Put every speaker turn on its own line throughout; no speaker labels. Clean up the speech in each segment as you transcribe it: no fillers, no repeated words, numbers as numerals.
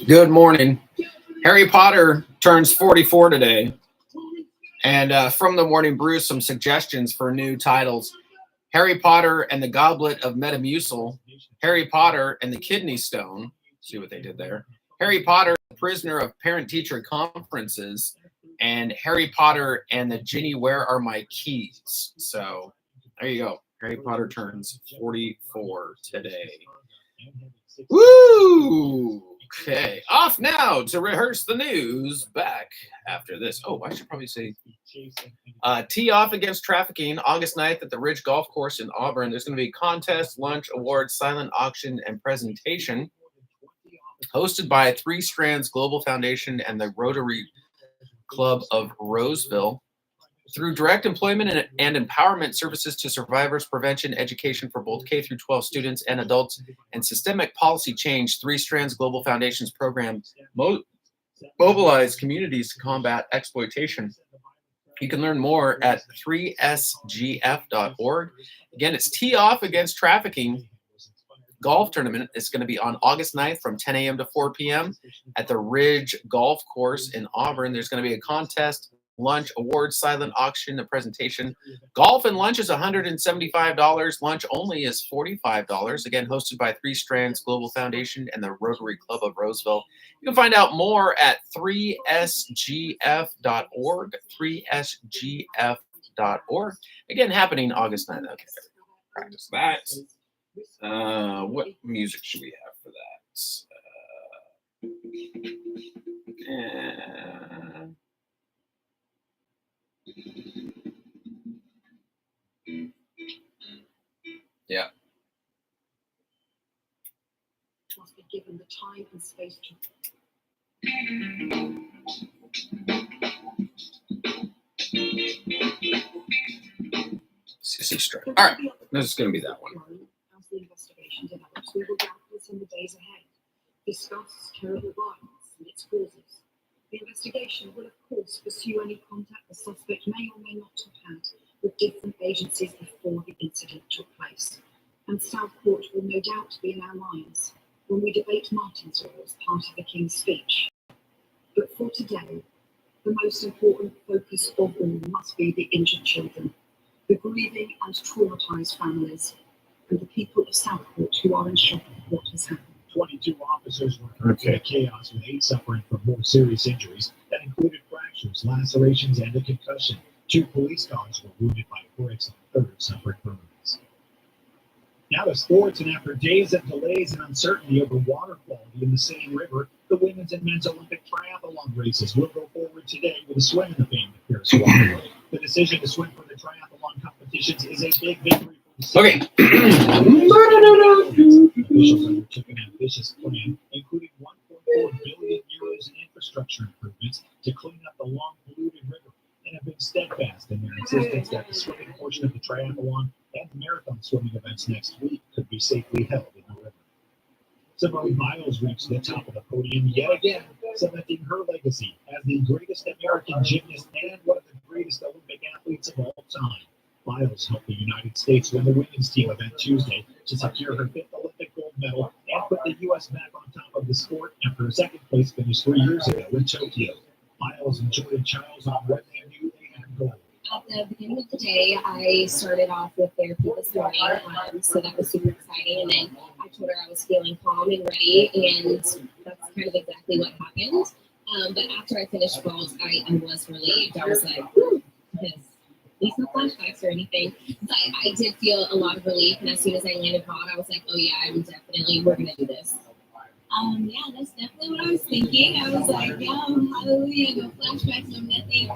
Good morning. Harry Potter turns 44 today. And from the Morning Brew, some suggestions for new titles. Harry Potter and the Goblet of Metamucil. Harry Potter and the Kidney Stone. See what they did there. Harry Potter, the Prisoner of Parent-Teacher Conferences. And Harry Potter and the Ginny, Where Are My Keys? So there you go. Harry Potter turns 44 today. Woo! Okay, off now to rehearse the news. Back after this. Oh, I should probably say tee off against trafficking August 9th at the Ridge Golf Course in Auburn. There's going to be contest, lunch, awards, silent auction, and presentation hosted by Three Strands Global Foundation and the Rotary Club of Roseville. Through direct employment and empowerment services to survivors, prevention, education for both K through 12 students and adults, and systemic policy change, Three Strands Global Foundation's program mobilize communities to combat exploitation. You can learn more at 3sgf.org. Again, it's Tee Off Against Trafficking golf tournament. It's going to be on August 9th from 10 a.m. to 4 p.m. at the Ridge Golf Course in Auburn. There's going to be a contest, lunch, awards, silent auction, a presentation. Golf and lunch is $175. Lunch only is $45. Again, hosted by Three Strands Global Foundation and the Rotary Club of Roseville. You can find out more at 3sgf.org, 3sgf.org. Again, happening August 9th. Okay, practice that. What music should we have for that? Yeah.
Must be given the time and space to.
Sissy Strike. All right, this is going to be that one.
As the investigation develops, we will grapple with in the days ahead, discuss terrible violence and its causes. The investigation will, of course, pursue any contact the suspect may or may not have had with different agencies before the incident took place. And Southport will no doubt be in our minds when we debate Martin's Law as part of the King's speech. But for today, the most important focus of all must be the injured children, the grieving and traumatized families, and the people of Southport who are in shock at what has happened.
22 officers were hurt in the chaos, with 8 suffering from more serious injuries that included fractures, lacerations, and a concussion. 2 police dogs were wounded by bricks, and a third suffered burns. Now to sports, and after days of delays and uncertainty over water quality in the Seine River, the women's and men's Olympic triathlon races will go forward today with a swim in the famed Paris waterway. The decision to swim for the triathlon competitions is a big victory.
Okay.
Officials undertook an ambitious plan, including 1.4 billion euros in infrastructure improvements to clean up the long polluted river, and have been steadfast in their insistence that the swimming portion of the triathlon and the marathon swimming events next week could be safely held in the river. Simone Biles reached the top of the podium yet again, cementing her legacy as the greatest American gymnast and one of the greatest Olympic athletes of all time. Biles helped the United States win the women's team event Tuesday to secure her 5th Olympic gold medal and put the U.S. back on top of the sport after a second-place finish 3 years ago in Tokyo. Biles and Jordan Childs on what they knew they had gold.
At the beginning of the day, I started off with therapy this morning, so that was super exciting. And then I told her I was feeling calm and ready, and that's kind of exactly what happened. But after I finished vault, I was relieved. I was like, this. At least no flashbacks or anything. But I did feel a lot of relief, and as soon as I landed vault, I was like, oh yeah, we're gonna do this. Yeah, that's definitely what I was thinking. I was like, yo, hallelujah, no flashbacks, no nothing, because I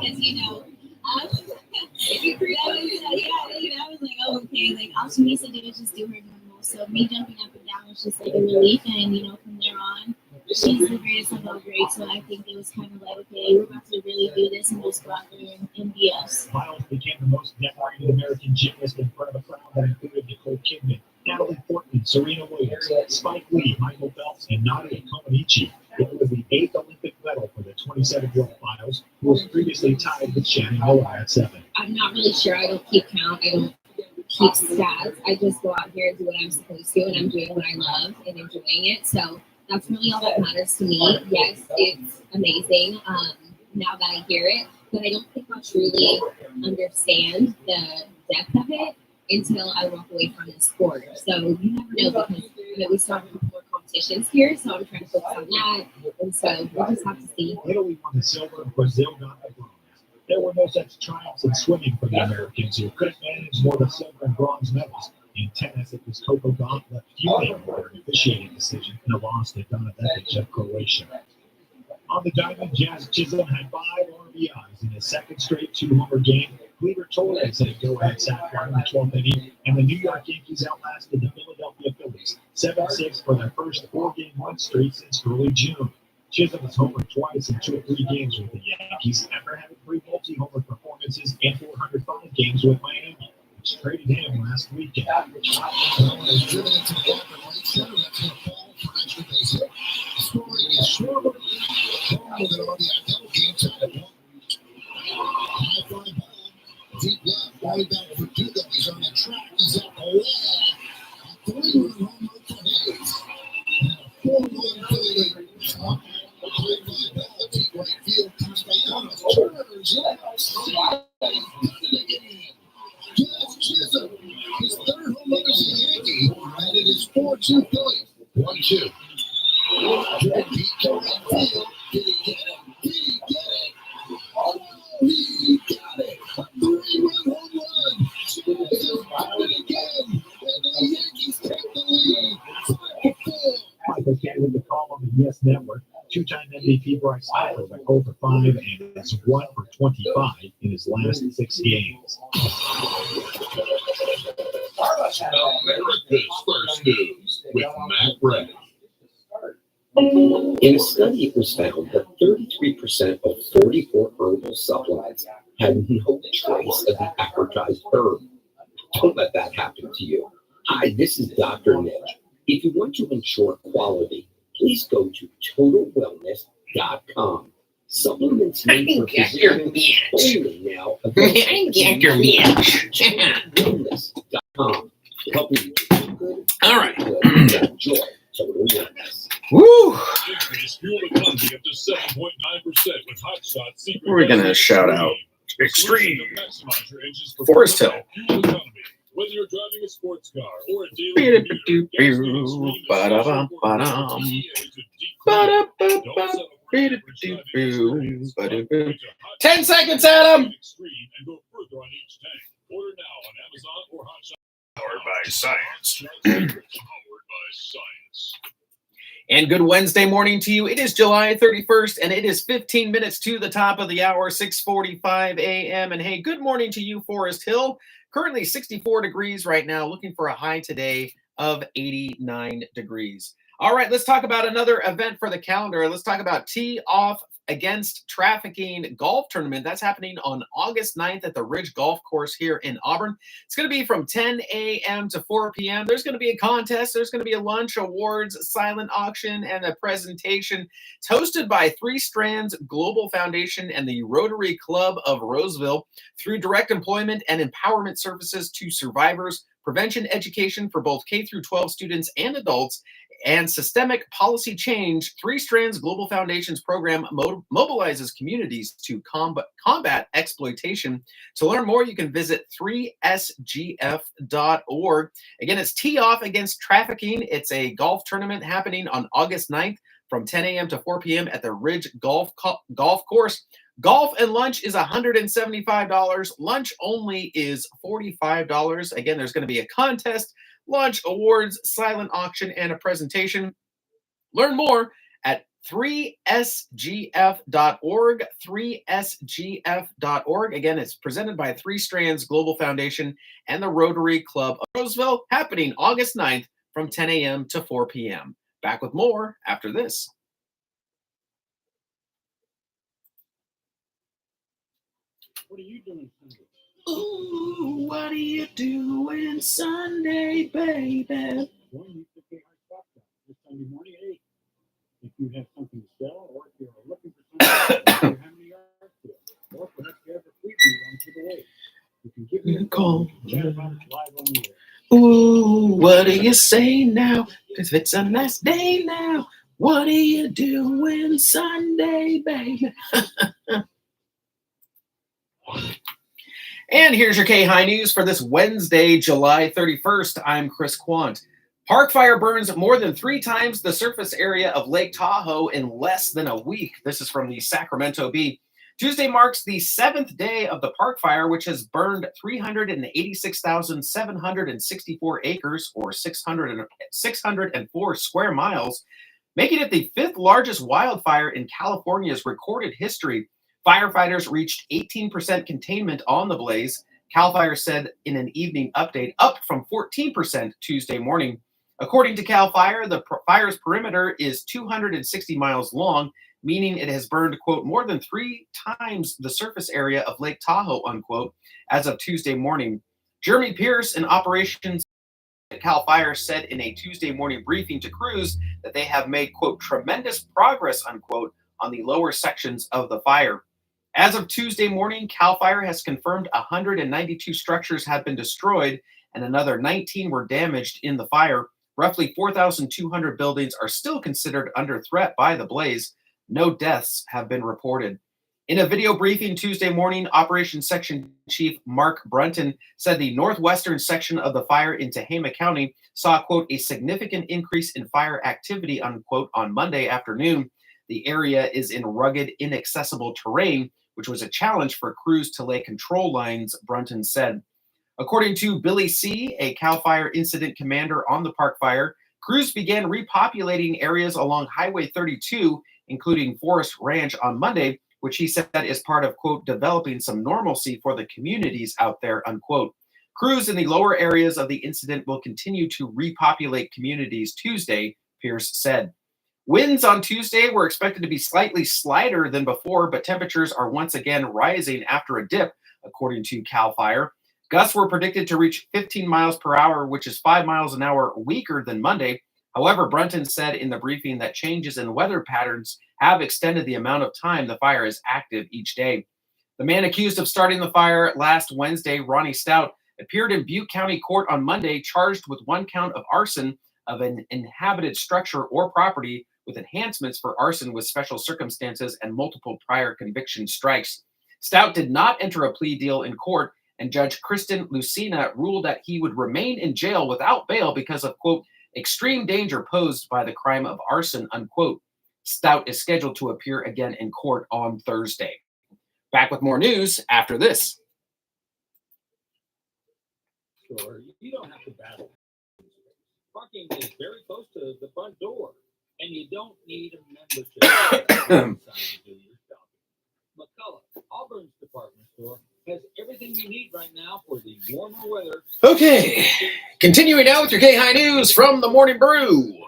was like, oh, okay, like all Shamisa did was just do her normal. So me jumping up and down was just like a relief, and from there on, she's the greatest of all greats. So I think it was kind of like, okay, we're about to really do this and just go out there and be us.
Biles became the most decorated American gymnast in front of a crowd that included Nicole Kidman, Natalie Portman, Serena Williams, Spike Lee, Michael Phelps, and Nadia Comaneci. It was the 8th Olympic medal for the 27-year-old Biles, who was previously tied with Shannon Miller at 7.
I'm not really sure. I don't keep count. I don't keep stats. I just go out here and do what I'm supposed to, and I'm doing what I love and enjoying it. So that's really all that matters to me. Yes, it's amazing now that I hear it, but I don't think I'll truly understand the depth of it until I walk away from this sport. So you never know, because we still have a couple more competitions here, so I'm trying to focus on that. And so we'll just have to see.
Italy won the silver, Brazil got the bronze. There were no such triumphs in swimming for the Americans, who couldn't manage more than silver and bronze medals. In tennis, it was Coco Gauff left fuming over an officiating decision in a loss to Donna Vekic of Croatia. On the diamond, Jazz Chisholm had 5 RBIs in his second straight 2-homer game. Cleaver Torres had a go-ahead sack fly in the 12th inning, and the New York Yankees outlasted the Philadelphia Phillies 7-6 for their first 4-game win streak since early June. Chisholm has homered twice in 2 or 3 games with the Yankees after having 3 multi-homer performances in 405 games with Miami, which traded him last weekend.
Deep left, way back for Dugo. He's on the track. He's at the wall. A 3-run home run for Hayes. And a 4-1 Philly. Played by Bell. Deep right field. Castellanos turns left. Got it again. Jazz Chisholm. His 3rd home run as a Yankee. And it is 4-2 Philly. 1-2. Deep to right field. Did he get it? Did he get it? Oh, he got it. 3-run home run. Chisholm got it again. And the Yankees take the lead. 5-4.
Michael Kane with the call on the Yes Network. 2-time MVP Bryce Harper went 0 for 5 and is 1 for 25 in his last 6 games.
America's First News with Matt Ray.
In a study, it was found that 33% of 44 herbal supplements had no trace of the advertised herb. Don't let that happen to you. Hi, this is Dr. Nick. If you want to ensure quality, please go to totalwellness.com. Supplements made for physicians only now available. Totalwellness.com. Helping you to feel good.
All right.
Enjoy Total Wellness.
Woo!
Increase fuel economy up to 7.9% with Hot Shot Secret.
We're gonna shout out Extreme.
Maximize your engine's
Forest Hill.
performance and fuel economy. Whether you're driving a sports car or a daily commuter, gas Extreme is
Ba-da-bum,
special for
ba-dum.
EPA to deep clean. Don't settle for average driving Extremes. Go to
10 seconds, Adam.
Extreme and go further on each tank. Order now on Amazon or Hot Shot.
Powered by science.
Powered by science.
And good Wednesday morning to you. It is July 31st, and it is 15 minutes to the top of the hour, 6:45 a.m. And hey, good morning to you, Forest Hill. Currently 64 degrees right now, looking for a high today of 89 degrees. All right, let's talk about another event for the calendar. Let's talk about Tee Off Against Trafficking golf tournament. That's happening on August 9th at the Ridge Golf Course here in Auburn. It's going to be from 10 a.m. to 4 p.m. There's going to be a contest. There's going to be a lunch, awards, silent auction, and a presentation. It's hosted by Three Strands Global Foundation and the Rotary Club of Roseville through direct employment and empowerment services to survivors, prevention education for both K through 12 students and adults, and systemic policy change. Three Strands Global Foundation's program mobilizes communities to combat exploitation. To learn more, you can visit 3sgf.org. Again, it's Tee Off Against Trafficking. It's a golf tournament happening on August 9th from 10 a.m. to 4 p.m. at the Ridge Golf Course. Golf and lunch is $175. Lunch only is $45. Again, there's going to be a contest, lunch, awards, silent auction, and a presentation. Learn more at 3sgf.org, 3sgf.org. Again, it's presented by Three Strands Global Foundation and the Rotary Club of Roseville, happening August 9th from 10 a.m. to 4 p.m. Back with more after this.
What are you doing Sunday?
Ooh, what are you doing Sunday, baby?
Join me for KAHI Stop Shop this Sunday morning at 8. If you have something to sell, or if you're looking for something, or you have any yard sale, or perhaps you have a preview on to the way, you can give me a call. Chat about it live on
Oh, what do you say now? 'Cause it's a nice day now. What are you doing Sunday, baby? And here's your KAHI news for this Wednesday, July 31st. I'm Chris Quant. Park fire burns more than 3 times the surface area of Lake Tahoe in less than a week. This is from the Sacramento Bee. Tuesday marks the 7th day of the park fire, which has burned 386,764 acres, or 604 square miles, making it the 5th largest wildfire in California's recorded history. Firefighters reached 18% containment on the blaze, CAL FIRE said in an evening update, up from 14% Tuesday morning. According to CAL FIRE, the fire's perimeter is 260 miles long, meaning it has burned, quote, more than 3 times the surface area of Lake Tahoe, unquote, as of Tuesday morning. Jeremy Pierce, in operations at CAL FIRE, said in a Tuesday morning briefing to crews that they have made, quote, tremendous progress, unquote, on the lower sections of the fire. As of Tuesday morning, CAL FIRE has confirmed 192 structures have been destroyed and another 19 were damaged in the fire. Roughly 4,200 buildings are still considered under threat by the blaze. No deaths have been reported. In a video briefing Tuesday morning, Operations Section Chief Mark Brunton said the northwestern section of the fire in Tehama County saw, quote, a significant increase in fire activity, unquote, on Monday afternoon. The area is in rugged, inaccessible terrain, which was a challenge for crews to lay control lines, Brunton said. According to Billy C., a CAL FIRE incident commander on the park fire, crews began repopulating areas along Highway 32, including Forest Ranch, on Monday, which he said is part of, quote, developing some normalcy for the communities out there, unquote. Crews in the lower areas of the incident will continue to repopulate communities Tuesday, Pierce said. Winds on Tuesday were expected to be slightly slighter than before, but temperatures are once again rising after a dip, according to CAL FIRE. Gusts were predicted to reach 15 miles per hour, which is 5 miles an hour weaker than Monday. However, Brunton said in the briefing that changes in weather patterns have extended the amount of time the fire is active each day. The man accused of starting the fire last Wednesday, Ronnie Stout, appeared in Butte County Court on Monday, charged with 1 count of arson of an inhabited structure or property, with enhancements for arson with special circumstances and multiple prior conviction strikes. Stout did not enter a plea deal in court, and Judge Kristen Lucina ruled that he would remain in jail without bail because of, quote, extreme danger posed by the crime of arson, unquote. Stout is scheduled to appear again in court on Thursday. Back with more news after this.
Sure, you don't have to battle. Parking is very close to the front door, and you don't need a membership inside to do your shopping. McCullough, Auburn's department store, has everything you need right now for the warmer weather.
Okay, continuing now with your KAHI news from the Morning Brew.
Save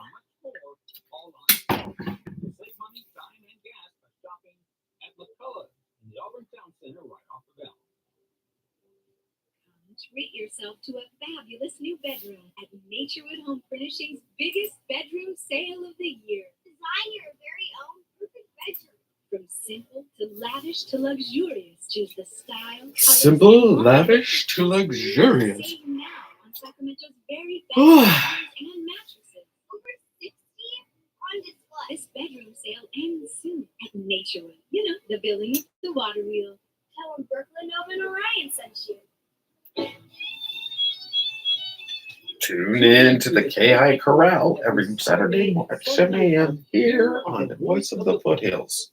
money, time, and gas by shopping at McCullough in the Auburn Town Center right off the bell.
Treat yourself to a fabulous new bedroom at Naturewood Home Furnishings' biggest bedroom sale of the year.
Design your very own perfect bedroom.
From simple to lavish to luxurious, choose the style.
Simple, lavish to luxurious.
Save now on Sacramento's very best bedrooms and mattresses.
Over 60 on display.
This bedroom sale ends soon at Naturewood. You know, the building with the water wheel.
Tell them Brooklyn Nova and Orion sent you.
Tune in to the KAHI Corral every Saturday at 7 a.m. here on the Voice of the Foothills.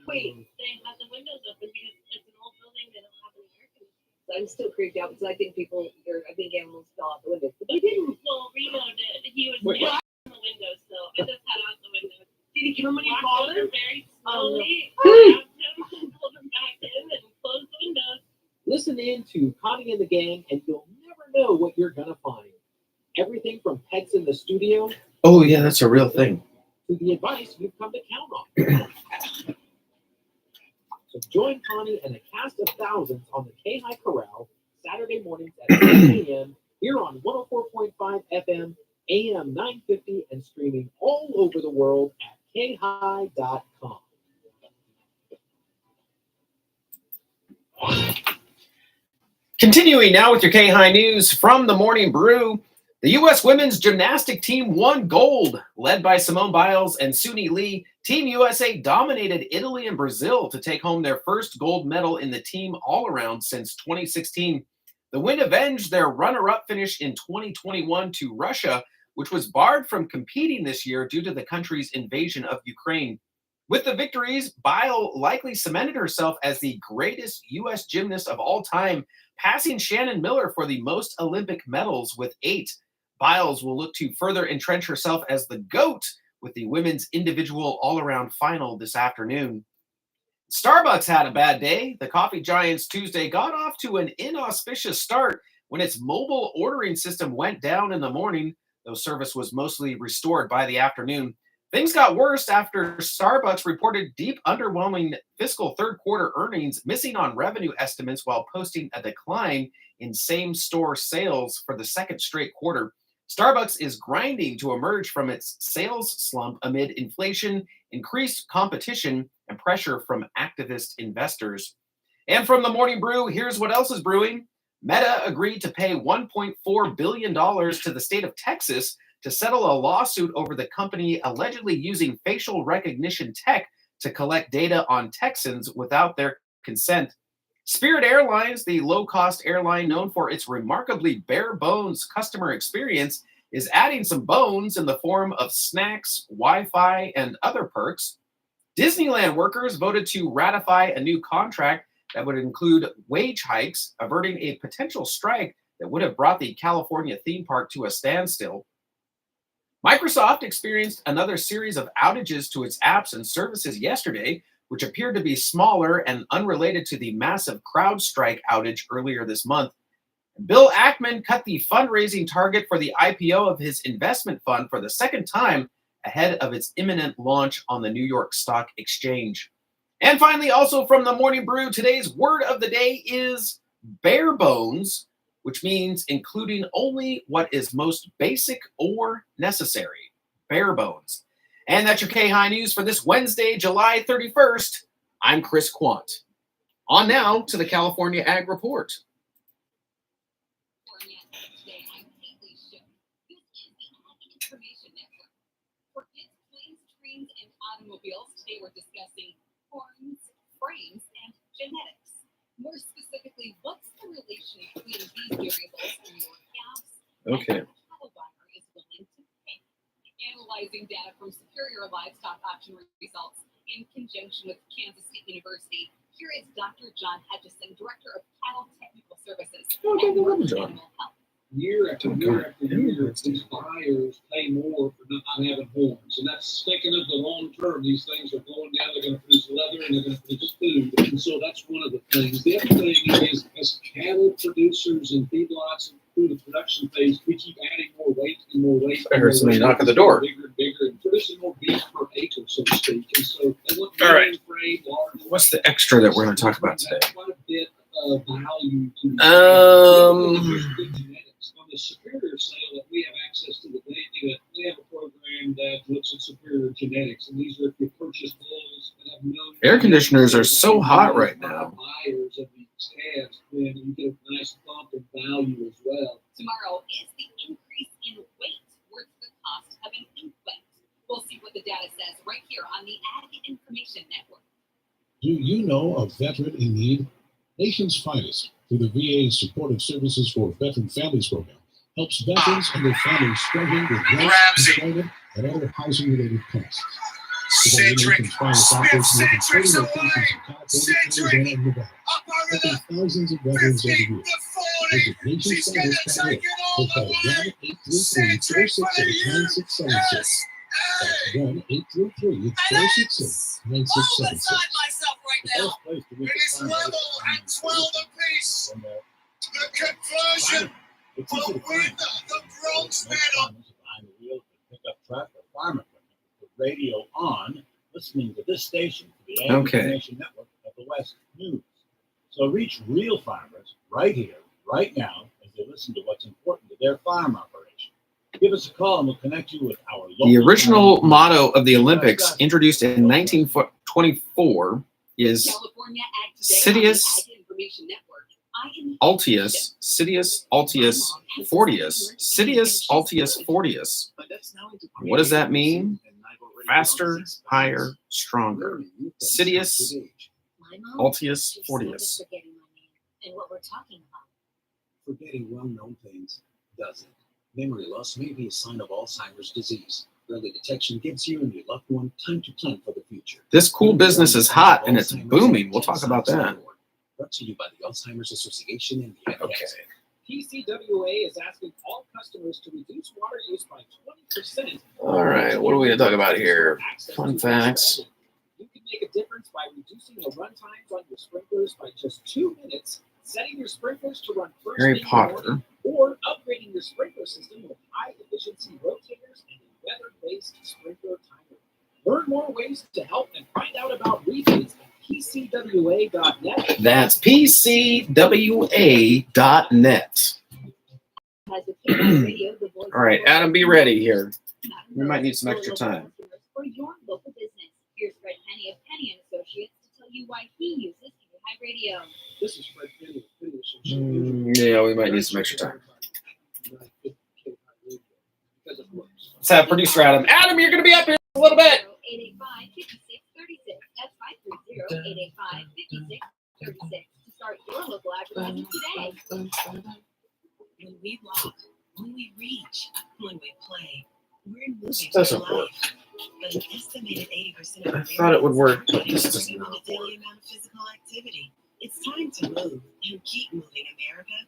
Wait, they have the windows open because it's an old building. They don't have any air conditioning. So I'm still creeped out because I think animals fell out the window. But they didn't. Well, Reno did. He was out the window still. I just had out the window. Did he come when he called her? Very slowly. Grabbed him, pulled him back in, and closed the windows.
Listen in to Connie and the Gang, and you'll never know what you're going to find. Everything from pets in the studio.
Oh, yeah, that's a real thing.
To the advice you've come to count on. So join Connie and a cast of thousands on the KAHI Corral Saturday mornings at 7 a.m. here on 104.5 FM, AM 950, and streaming all over the world at KAHI.com.
Continuing now with your KAHI news from the Morning Brew. The U.S. women's gymnastic team won gold. Led by Simone Biles and Suni Lee, Team USA dominated Italy and Brazil to take home their first gold medal in the team all-around since 2016. The win avenged their runner-up finish in 2021 to Russia, which was barred from competing this year due to the country's invasion of Ukraine. With the victories, Biles likely cemented herself as the greatest U.S. gymnast of all time, passing Shannon Miller for the most Olympic medals with 8. Biles will look to further entrench herself as the GOAT with the women's individual all-around final this afternoon. Starbucks had a bad day. The coffee giants Tuesday got off to an inauspicious start when its mobile ordering system went down in the morning, though service was mostly restored by the afternoon. Things got worse after Starbucks reported deep underwhelming fiscal third quarter earnings, missing on revenue estimates while posting a decline in same-store sales for the second straight quarter. Starbucks is grinding to emerge from its sales slump amid inflation, increased competition, and pressure from activist investors. And from the Morning Brew, here's what else is brewing. Meta agreed to pay $1.4 billion to the state of Texas to settle a lawsuit over the company allegedly using facial recognition tech to collect data on Texans without their consent. Spirit Airlines, the low-cost airline known for its remarkably bare-bones customer experience, is adding some bones in the form of snacks, Wi-Fi, and other perks. Disneyland workers voted to ratify a new contract that would include wage hikes, averting a potential strike that would have brought the California theme park to a standstill. Microsoft experienced another series of outages to its apps and services yesterday, which appeared to be smaller and unrelated to the massive CrowdStrike outage earlier this month. Bill Ackman cut the fundraising target for the IPO of his investment fund for the second time ahead of its imminent launch on the New York Stock Exchange. And finally, also from the Morning Brew, today's word of the day is bare bones, which means including only what is most basic or necessary. Bare bones. And that's your KAHI news for this Wednesday, July 31st. I'm Chris Quant. On now to the California Ag Report.
Automobiles. Today we're discussing horns, frames, and genetics. More specifically, what's the relation between these variables in your calves and what a cattle buyer is willing to pay? Analyzing data from Superior Livestock Auction results in conjunction with Kansas State University, here is Dr. John Hutchison, Director of Cattle Technical Services at Northern Animal Health.
Year after year after year, these buyers pay more for not having horns. And that's thinking of the long term. These things are going down, they're going to produce leather and they're going to produce food. And so that's one of the things. The other thing is, as cattle producers and feedlots through the production phase, we keep adding more weight and more weight.
I heard somebody knock at the door.
Bigger and bigger, and producing more beef per acre, so to speak. And so they want
all right.
frame, large.
What's the extra that we're going to talk about today?
Quite a bit of value to on the Superior sale that we have access to the data. They have a program that looks at superior genetics, and these are if you purchase bulls that have no
air conditioners are so hot right now.
Buyers of these calves, then you get a nice bump in value as well.
Tomorrow is the increase in weight worth the cost of an implant. We'll see what the data says right here on the Ag Information Network.
Do you know a veteran in need? Nation's Finest, through the VA's Supportive Services for Veteran Families program, helps veterans and their families struggling with rent, employment, and other housing-related costs. Nation's Finest operates more than 40 locations in California, Arizona, and Nevada, helping thousands of veterans every year. Visit nationsfinest.org or call 1-833-468-9676. That's 1-833-468-9676.
It is level and 12 apiece. The conversion will win the bronze medal.
Behind the wheel to pick up truck or farm equipment with the radio on, listening to this station for the Ag Information Network of the West News. So reach real farmers right here, right now, as they listen to what's important to their farm operation. Give us a call and we'll connect you with our local.
The original motto of the Olympics, introduced in 1924, is Citius Altius, Sidious, Altius, Fortius, Sidious, Altius, Fortius. What does that mean? Faster, higher, stronger. Sidious, Altius, Fortius.
And what we're talking about.
Forgetting well-known things doesn't. Memory loss may be a sign of Alzheimer's disease. Early detection gives you and your loved one time to plan for the future.
This cool business is hot and it's booming. We'll talk about that.
Brought to you by the Alzheimer's Association and the
Okay.
PCWA is asking all customers to reduce water use by 20%.
All right. What are we going to talk about here? Fun facts.
You can make a difference by reducing the run times on your sprinklers by just 2 minutes, setting your sprinklers to run first
Harry
thing in the
Potter.
morning, or upgrading your sprinkler system with high-efficiency rotators and a weather-based sprinkler timer. Learn more ways to help and find out about rebates at PCWA.net.
That's PCWA.net. All right, Adam, be ready here. We might need some extra time.
For your local business, here's Fred Penny of Penny and Associates to tell you why he uses KAHI Radio.
This is Fred Penny.
Yeah, we might need some extra time. Let's have producer Adam. Adam, you're going to be up here in a little bit.
885-5636. That's 530-885-5636 to start your local advertising today.
When we walk, when we reach, when we play, we're moving
This doesn't
through
work.
life. But an estimated 80% of
I thought it would work, but
Americans
this
are
doesn't
on a daily amount of physical activity. It's time to move and keep moving, America.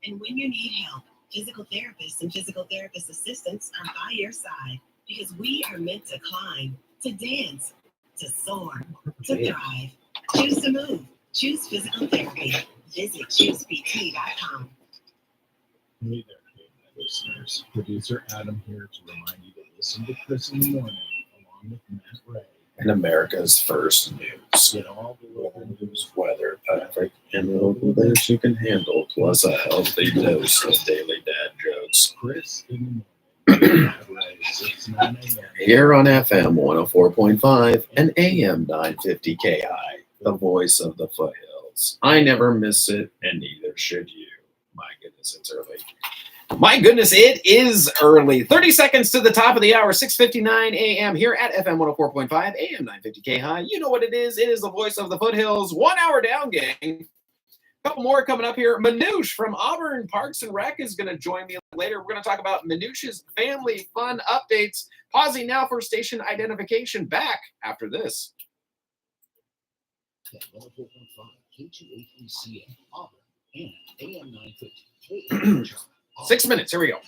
And when you need help, physical therapists and physical therapist assistants are by your side because we are meant to climb, to dance, to soar, to thrive. Choose to move. Choose physical therapy. Visit choosept.com.
Hey there, KAHI listeners. Producer Adam here to remind you to listen to Chris in the morning along with Matt Ray.
And America's first news.
Get all the local news.
Weather, traffic, and local that you can handle, plus a healthy dose of daily dad jokes.
Chris in the morning. Matt Ray, 6 9 a.m.
Here on FM 104.5 and AM 950 KI, the voice of the foothills. I never miss it, and neither should you. My goodness, it's early. My goodness, it is early. 30 seconds to the top of the hour, 6:59 a.m. here at FM 104.5, AM 950 KI. You know what it is. It is the voice of the foothills. 1 hour down, gang. A couple more coming up here. Manoush from Auburn Parks and Rec is going to join me later. We're going to talk about Manoush's family fun updates. Pausing now for station identification. Back after this.
104.5 K283CN Auburn and AM 950
6 minutes. Here we go.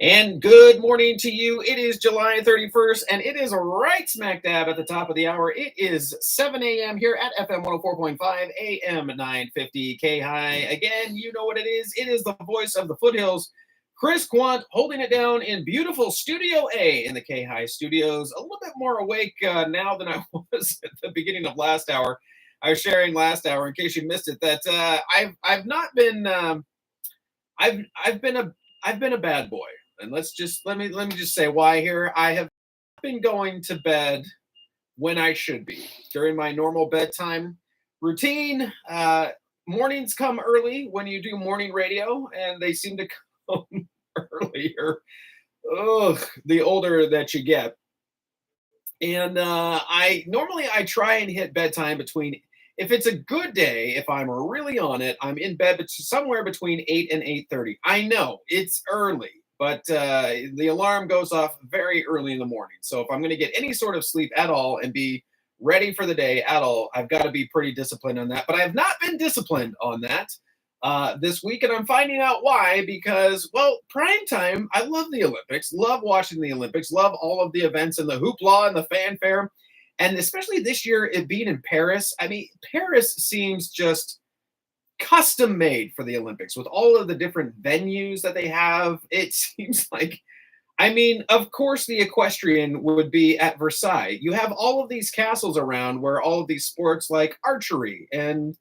And good morning to you. It is July 31st, and it is right smack dab at the top of the hour. It is 7 a.m. here at FM 104.5, AM 950 KAHI. Again, you know what it is. It is the voice of the foothills. Chris Quant holding it down in beautiful Studio A in the KAHI studios. A little bit more awake now than I was at the beginning of last hour. I was sharing last hour, in case you missed it, that I've not been I've been a bad boy. And let me just say why here. I have been going to bed when I should be during my normal bedtime routine. Mornings come early when you do morning radio, and they seem to come earlier. The older that you get. And I try and hit bedtime between, if it's a good day, if I'm really on it, I'm in bed somewhere between 8 and 8:30. I know it's early, but the alarm goes off very early in the morning. So if I'm going to get any sort of sleep at all and be ready for the day at all, I've got to be pretty disciplined on that. But I have not been disciplined on that this week, and I'm finding out why. Because, well, prime time, I love the Olympics, love watching the Olympics, love all of the events and the hoopla and the fanfare. And especially this year, it being in Paris. I mean, Paris seems just custom made for the Olympics with all of the different venues that they have. It seems like, I mean, of course, the equestrian would be at Versailles. You have all of these castles around where all of these sports like archery and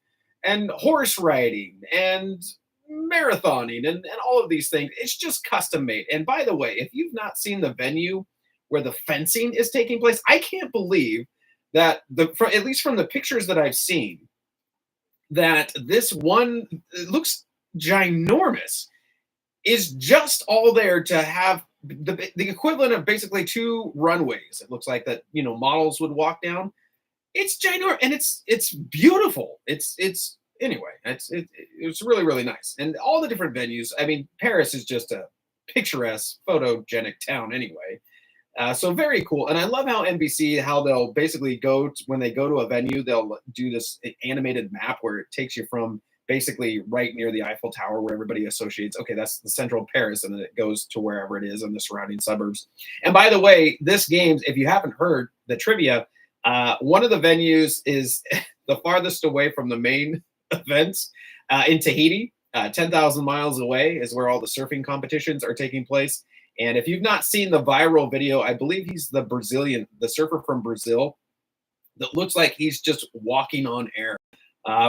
horse riding and marathoning and all of these things, it's just custom made. And by the way, if you've not seen the venue where the fencing is taking place, I can't believe that at least from the pictures that I've seen, that this one, it looks ginormous, is just all there to have the equivalent of basically 2 runways. It looks like that, models would walk down. It's ginormous, and it's beautiful. It's anyway. It's really, really nice, and all the different venues. I mean, Paris is just a picturesque, photogenic town anyway. So very cool, and I love how NBC, how they'll basically when they go to a venue, they'll do this animated map where it takes you from basically right near the Eiffel Tower, where everybody associates, okay, that's the central Paris, and then it goes to wherever it is in the surrounding suburbs. And by the way, this game, if you haven't heard the trivia, one of the venues is the farthest away from the main events in Tahiti. 10,000 miles away is where all the surfing competitions are taking place. And if you've not seen the viral video, I believe he's the surfer from Brazil that looks like he's just walking on air.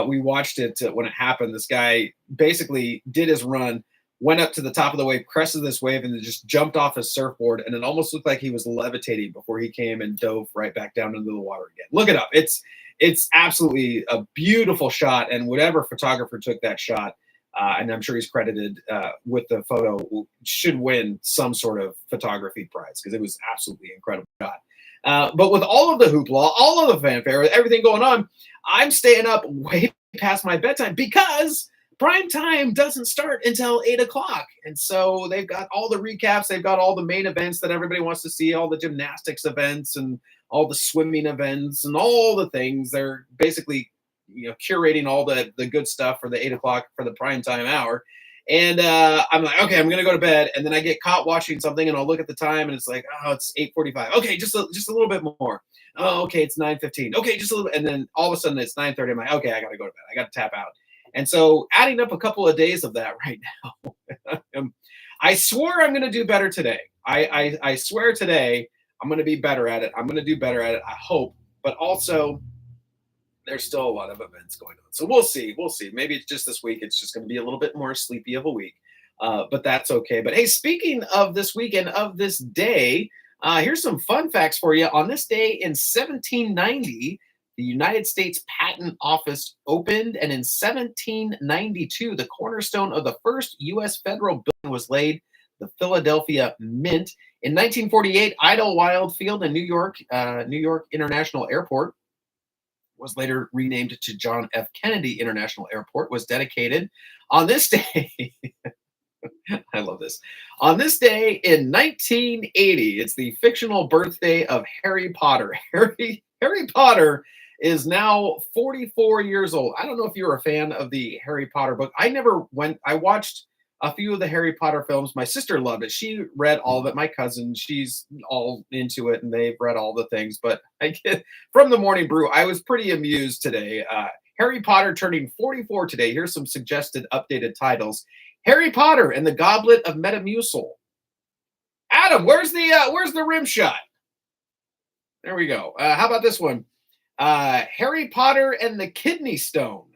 We watched it when it happened. This guy basically did his run, went up to the top of the wave, crested this wave, and then just jumped off his surfboard. And it almost looked like he was levitating before he came and dove right back down into the water again. Look it up. It's absolutely a beautiful shot. And whatever photographer took that shot, and I'm sure he's credited with the photo, should win some sort of photography prize because it was absolutely incredible shot. But with all of the hoopla, all of the fanfare, everything going on, I'm staying up way past my bedtime because prime time doesn't start until 8 o'clock. And so they've got all the recaps. They've got all the main events that everybody wants to see, all the gymnastics events and all the swimming events and all the things. They're basically, curating all the good stuff for the 8 o'clock for the prime time hour. And I'm like, okay, I'm going to go to bed. And then I get caught watching something and I'll look at the time and it's like, oh, it's 8:45. Okay, just a little bit more. Oh, okay, it's 9:15. Okay, just a little bit. And then all of a sudden it's 9:30. I'm like, okay, I got to go to bed. I got to tap out. And so adding up a couple of days of that right now, I swore I'm going to do better today. I swear today I'm going to be better at it. I'm going to do better at it, I hope. But also, there's still a lot of events going on. So we'll see. Maybe it's just this week. It's just going to be a little bit more sleepy of a week. But that's okay. But hey, speaking of this weekend, of this day, here's some fun facts for you. On this day in 1790, the United States Patent Office opened, and in 1792, the cornerstone of the first U.S. federal building was laid, the Philadelphia Mint. In 1948, Idlewild Field in New York International Airport, was later renamed to John F. Kennedy International Airport, was dedicated. On this day, I love this. On this day in 1980, it's the fictional birthday of Harry Potter. Harry Potter is now 44 years old. I don't know if you're a fan of the Harry Potter book. I watched a few of the Harry Potter films. My sister loved it. She read all of it. My cousin, she's all into it, and they've read all the things. But from the Morning Brew, I was pretty amused today. Harry Potter turning 44 today. Here's some suggested updated titles. Harry Potter and the Goblet of Metamucil. Adam, where's the rim shot? There we go. How about this one? Harry Potter and the Kidney Stone.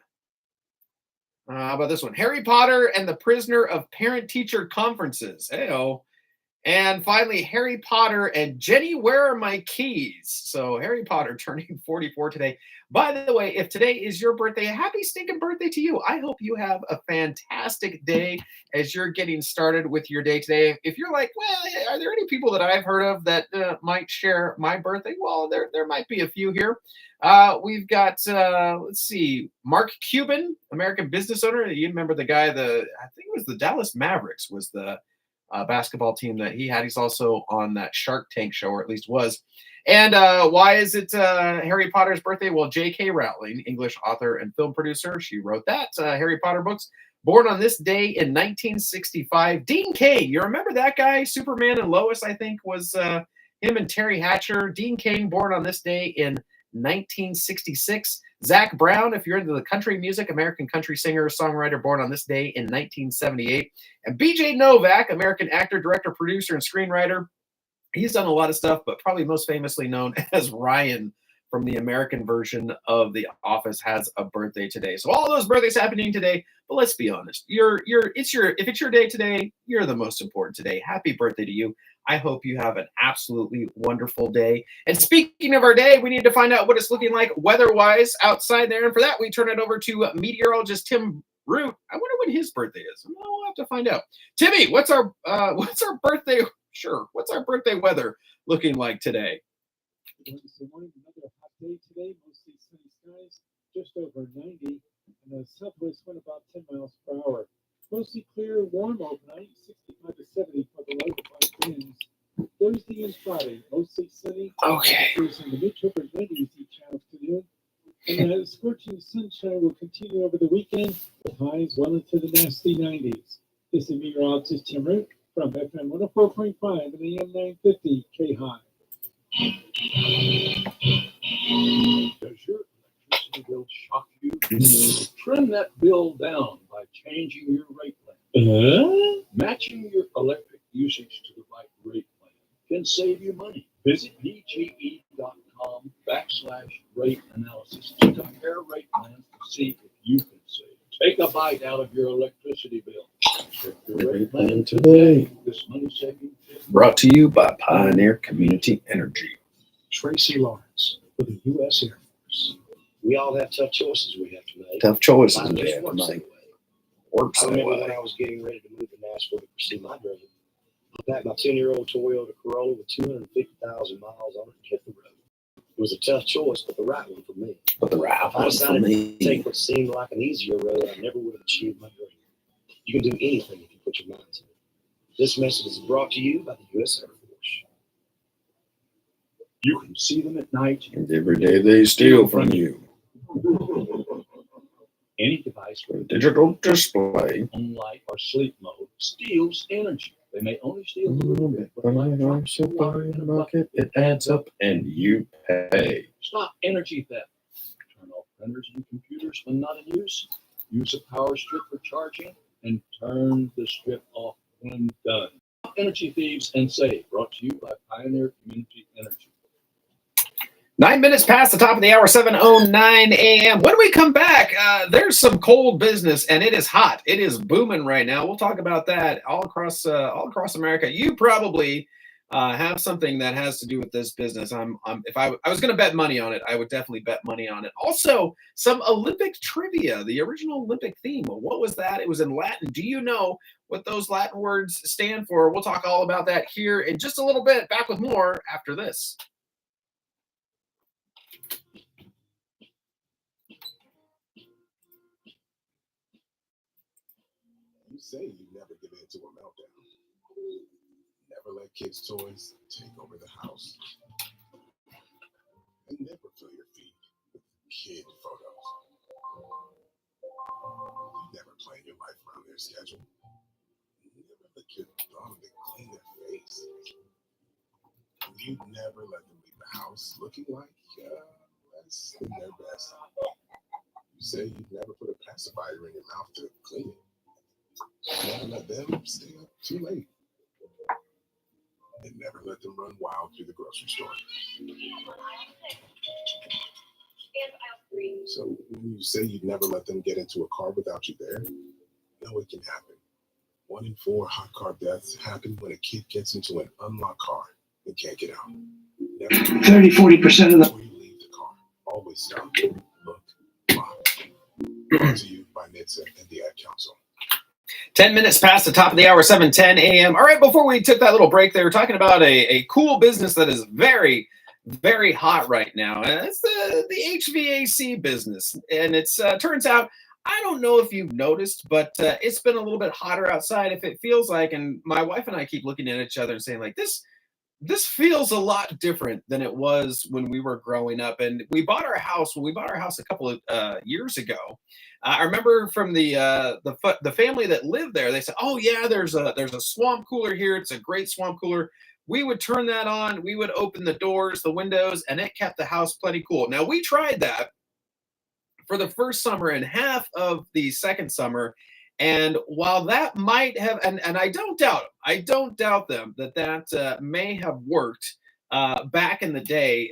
How about this one? Harry Potter and the Prisoner of Parent-Teacher Conferences. Hey-oh. And finally, Harry Potter and Jenny, Where Are My Keys? So Harry Potter turning 44 today. By the way, if today is your birthday, happy stinking birthday to you. I hope you have a fantastic day as you're getting started with your day today. If you're like, well, are there any people that I've heard of that might share my birthday? Well, there might be a few here. We've got, let's see, Mark Cuban, American business owner. You remember the guy, I think it was the Dallas Mavericks was the basketball team that he had. He's also on that Shark Tank show, or at least was. And why is it Harry Potter's birthday? Well, J.K. Rowling, English author and film producer, she wrote that Harry Potter books. Born on this day in 1965. Dean Cain, you remember that guy? Superman and Lois, I think, was him and Terry Hatcher. Dean Cain, born on this day in 1966. Zach Brown, if you're into the country music, American country singer, songwriter, born on this day in 1978. And BJ Novak, American actor, director, producer, and screenwriter. He's done a lot of stuff, but probably most famously known as Ryan from the American version of The Office has a birthday today. So all those birthdays happening today, but let's be honest. If it's your day today, you're the most important today. Happy birthday to you. I hope you have an absolutely wonderful day. And speaking of our day, we need to find out what it's looking like weather-wise outside there. And for that, we turn it over to meteorologist Tim Root. I wonder when his birthday is. We'll have to find out. Timmy, what's our birthday? Sure. What's our birthday weather looking like today?
Wednesday morning, another hot day today, mostly sunny skies, just over 90, and a southwest wind about 10 miles per hour. Mostly clear, warm overnight, 65 to 70 for the low to 5 winds. Thursday and Friday, mostly sunny.
Okay.
In the mid to upper 90s each afternoon. And the scorching sunshine will continue over the weekend with highs well into the nasty 90s. This is meteorologist Tim Root from FM 104.5 and AM 950 KAHI.
Does your electricity bill shock you? Trim that bill down by changing your rate plan. Matching your electric usage to the right rate plan can save you money. Visit bge.com/rate analysis to compare rate plans to see if you can save. Take a bite out of your electricity bill. Check your rate plan today. This money saving
brought to you by Pioneer Community Energy.
Tracy Lawrence for the U.S. Air Force.
We all have tough choices we have to make.
Tough choices
Mine
we
just
have to
works
make.
that way.
Works
I
that
remember
way.
when I was getting ready to move to Nashville to pursue my dream. I packed my 10-year-old Toyota Corolla with 250,000 miles on it and hit the road. It was a tough choice, but the right one for me.
If
I decided to take what seemed like an easier road, I never would have achieved my dream. You can do anything if you put your mind to it. This message is brought to you by the U.S. Air Force.
You can see them at night.
And every day they steal from you.
Any device with a
Digital display.
on light or sleep mode steals energy. They may only steal a little bit, but like drops of water in a bucket,
It adds up and you pay.
stop energy theft. Turn off printers and computers when not in use. Use a power strip for charging and turn the strip off when done. Stop energy thieves and save. Brought to you by Pioneer Community Energy.
9 minutes past the top of the hour, 7:09 a.m. When we come back, there's some cold business, and it is hot. It is booming right now. We'll talk about that all across America. You probably have something that has to do with this business. If I was going to bet money on it, I would definitely bet money on it. Also, some Olympic trivia. The original Olympic theme. What was that? It was in Latin. Do you know what those Latin words stand for? We'll talk all about that here in just a little bit. Back with more after this.
You say you never give in to a meltdown. Never let kids' toys take over the house. And never fill your feed with kid photos. You never plan your life around their schedule. Never let your dog clean their face. You never let them leave the house looking like less than their best. You say you've never put a pacifier in your mouth to clean it. Never let them stay up too late. And never let them run wild through the grocery store. So when you say you'd never let them get into a car without you there, no, it can happen. 1 in 4 hot car deaths happen when a kid gets into an unlocked car and can't get out.
30-40% of
Before you leave the car, always stop, look, lock. Brought to you by NHTSA and the Ad Council.
10 minutes past the top of the hour, 7:10 a.m. All right, before we took that little break, they were talking about a cool business that is very, very hot right now. And it's the HVAC business. And it's turns out, I don't know if you've noticed, but it's been a little bit hotter outside, if it feels like. And my wife and I keep looking at each other and saying, like, this feels a lot different than it was when we were growing up. And we bought our house a couple of years ago. I remember from the family that lived there, they said, "Oh yeah, there's a swamp cooler here. It's a great swamp cooler." We would turn that on. We would open the doors, the windows, and it kept the house plenty cool. Now we tried that for the first summer and half of the second summer. And while that might have, and I don't doubt them that may have worked back in the day.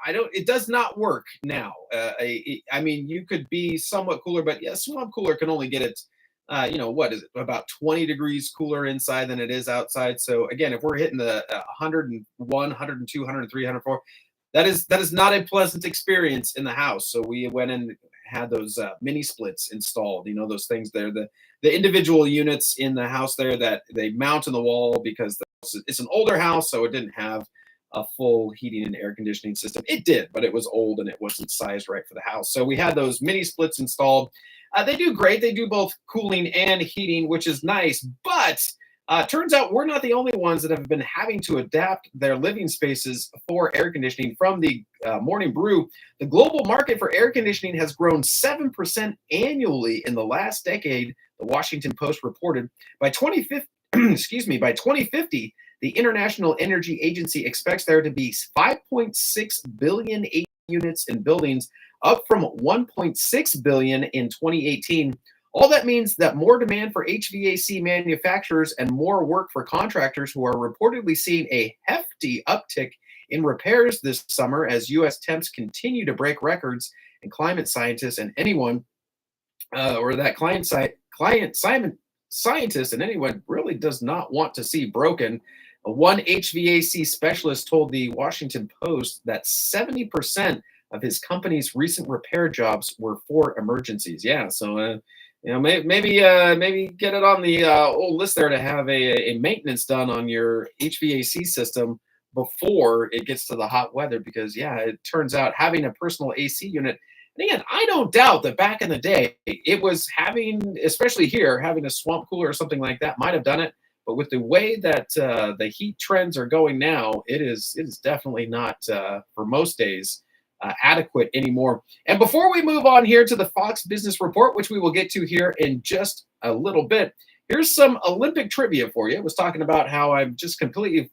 It does not work now. I mean, you could be somewhat cooler, but yeah, swamp cooler can only get it, what is it, about 20 degrees cooler inside than it is outside. So again, if we're hitting the 101, 102, 103, 104, that is not a pleasant experience in the house. So we went and had those mini splits installed. Those things there, the individual units in the house there that they mount on the wall because it's an older house, so it didn't have a full heating and air conditioning system. It did, but it was old and it wasn't sized right for the house. So we had those mini splits installed. They do great. They do both cooling and heating, which is nice. But turns out we're not the only ones that have been having to adapt their living spaces for air conditioning. From the Morning Brew, the global market for air conditioning has grown 7% annually in the last decade, the Washington Post reported. By 2050, by 2050, the International Energy Agency expects there to be 5.6 billion AC units in buildings, up from 1.6 billion in 2018. All that means that more demand for HVAC manufacturers and more work for contractors, who are reportedly seeing a hefty uptick in repairs this summer as U.S. temps continue to break records. And climate scientists and anyone, scientist and anyone really does not want to see broken. One HVAC specialist told the Washington Post that 70% of his company's recent repair jobs were for emergencies. Yeah, so maybe get it on the old list there to have a maintenance done on your HVAC system before it gets to the hot weather, because it turns out having a personal AC unit. And again, I don't doubt that back in the day, it was especially here, having a swamp cooler or something like that might have done it. But with the way that the heat trends are going now, it is definitely not, for most days, adequate anymore. And before we move on here to the Fox Business Report, which we will get to here in just a little bit, here's some Olympic trivia for you. I was talking about how I'm just completely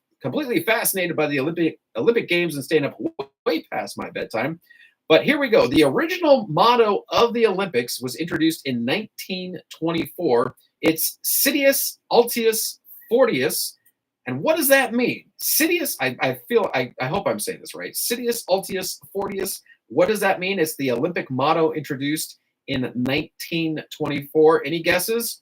fascinated by the Olympic Games and staying up way past my bedtime. But here we go. The original motto of the Olympics was introduced in 1924. It's Citius Altius Fortius. And what does that mean? Citius, I hope I'm saying this right. Citius Altius Fortius. What does that mean? It's the Olympic motto introduced in 1924. Any guesses?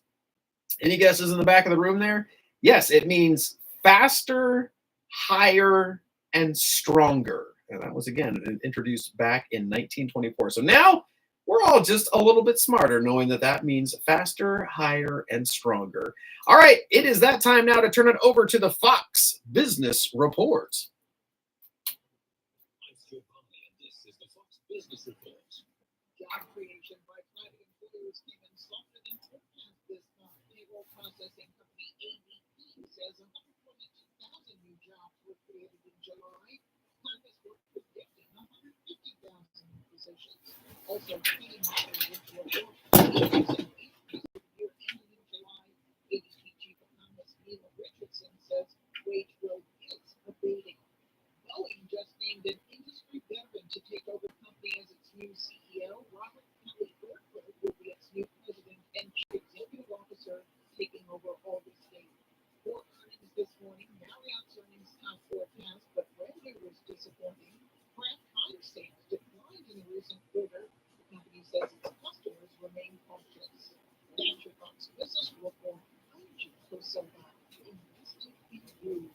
Any guesses in the back of the room there? Yes, it means faster, higher, and stronger. And that was, again, introduced back in 1924. So now we're all just a little bit smarter, knowing that that means faster, higher, and stronger. All right, it is that time now to turn it over to the Fox Business Report.
This is the Fox Business Report. Job creation by private employers came in softer than forecast this month. Payroll processing company ADP says 122,000 new jobs were created in July. Congress were predicting 150,000 new positions. Also, key moderators were increase year ending in July. ADP Chief Economist Neil Richardson says wage growth is abating. Boeing just named an industry veteran to take over the company as its new CEO. Robert Kelly Berkler will be its new president and chief executive officer, taking over all the state. For earnings this morning, Marriott's earnings top forecast, but revenue was disappointing. Kraft Heinz sales declined in the recent quarter. The company says its customers remain cautious. That's your Fox Business Report. I'm Jim Silva, investing in you.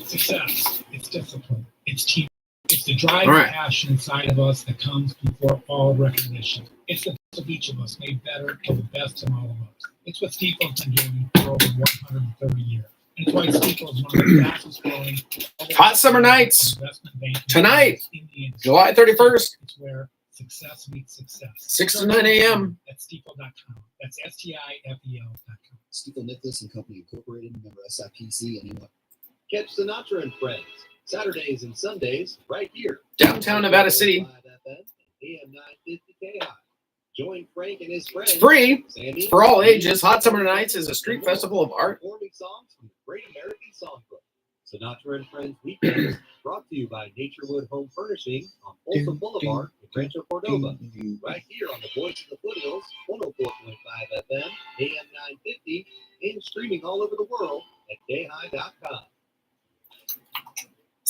Success, it's discipline, it's team, it's the drive and passion inside of us that comes before all recognition. It's the best of each of us made better for the best in all of us. It's what Stifel's been doing for over 130 years. And it's why Stifel is one of the fastest growing
Hot summer nights tonight, July 31st.
It's where success meets success.
6 to 9 a.m.
At Stifel.com. That's STIFEL.com.
Stifel Nicholas and Company Incorporated, member SIPC, anyone. Catch Sinatra and Friends, Saturdays and Sundays, right here.
Downtown Nevada City.
AM 950 KAHI. Join Frank and his friends.
It's free. It's for all ages. Hot Summer Nights is a street festival of art.
Performing songs from the Great American Songbook. Sinatra and Friends Weekends, brought to you by Naturewood Home Furnishing on Folsom Boulevard in Rancho Cordova. Right here on the Voice of the Foothills, 104.5 FM, AM 950, and streaming all over the world at KAHI.com.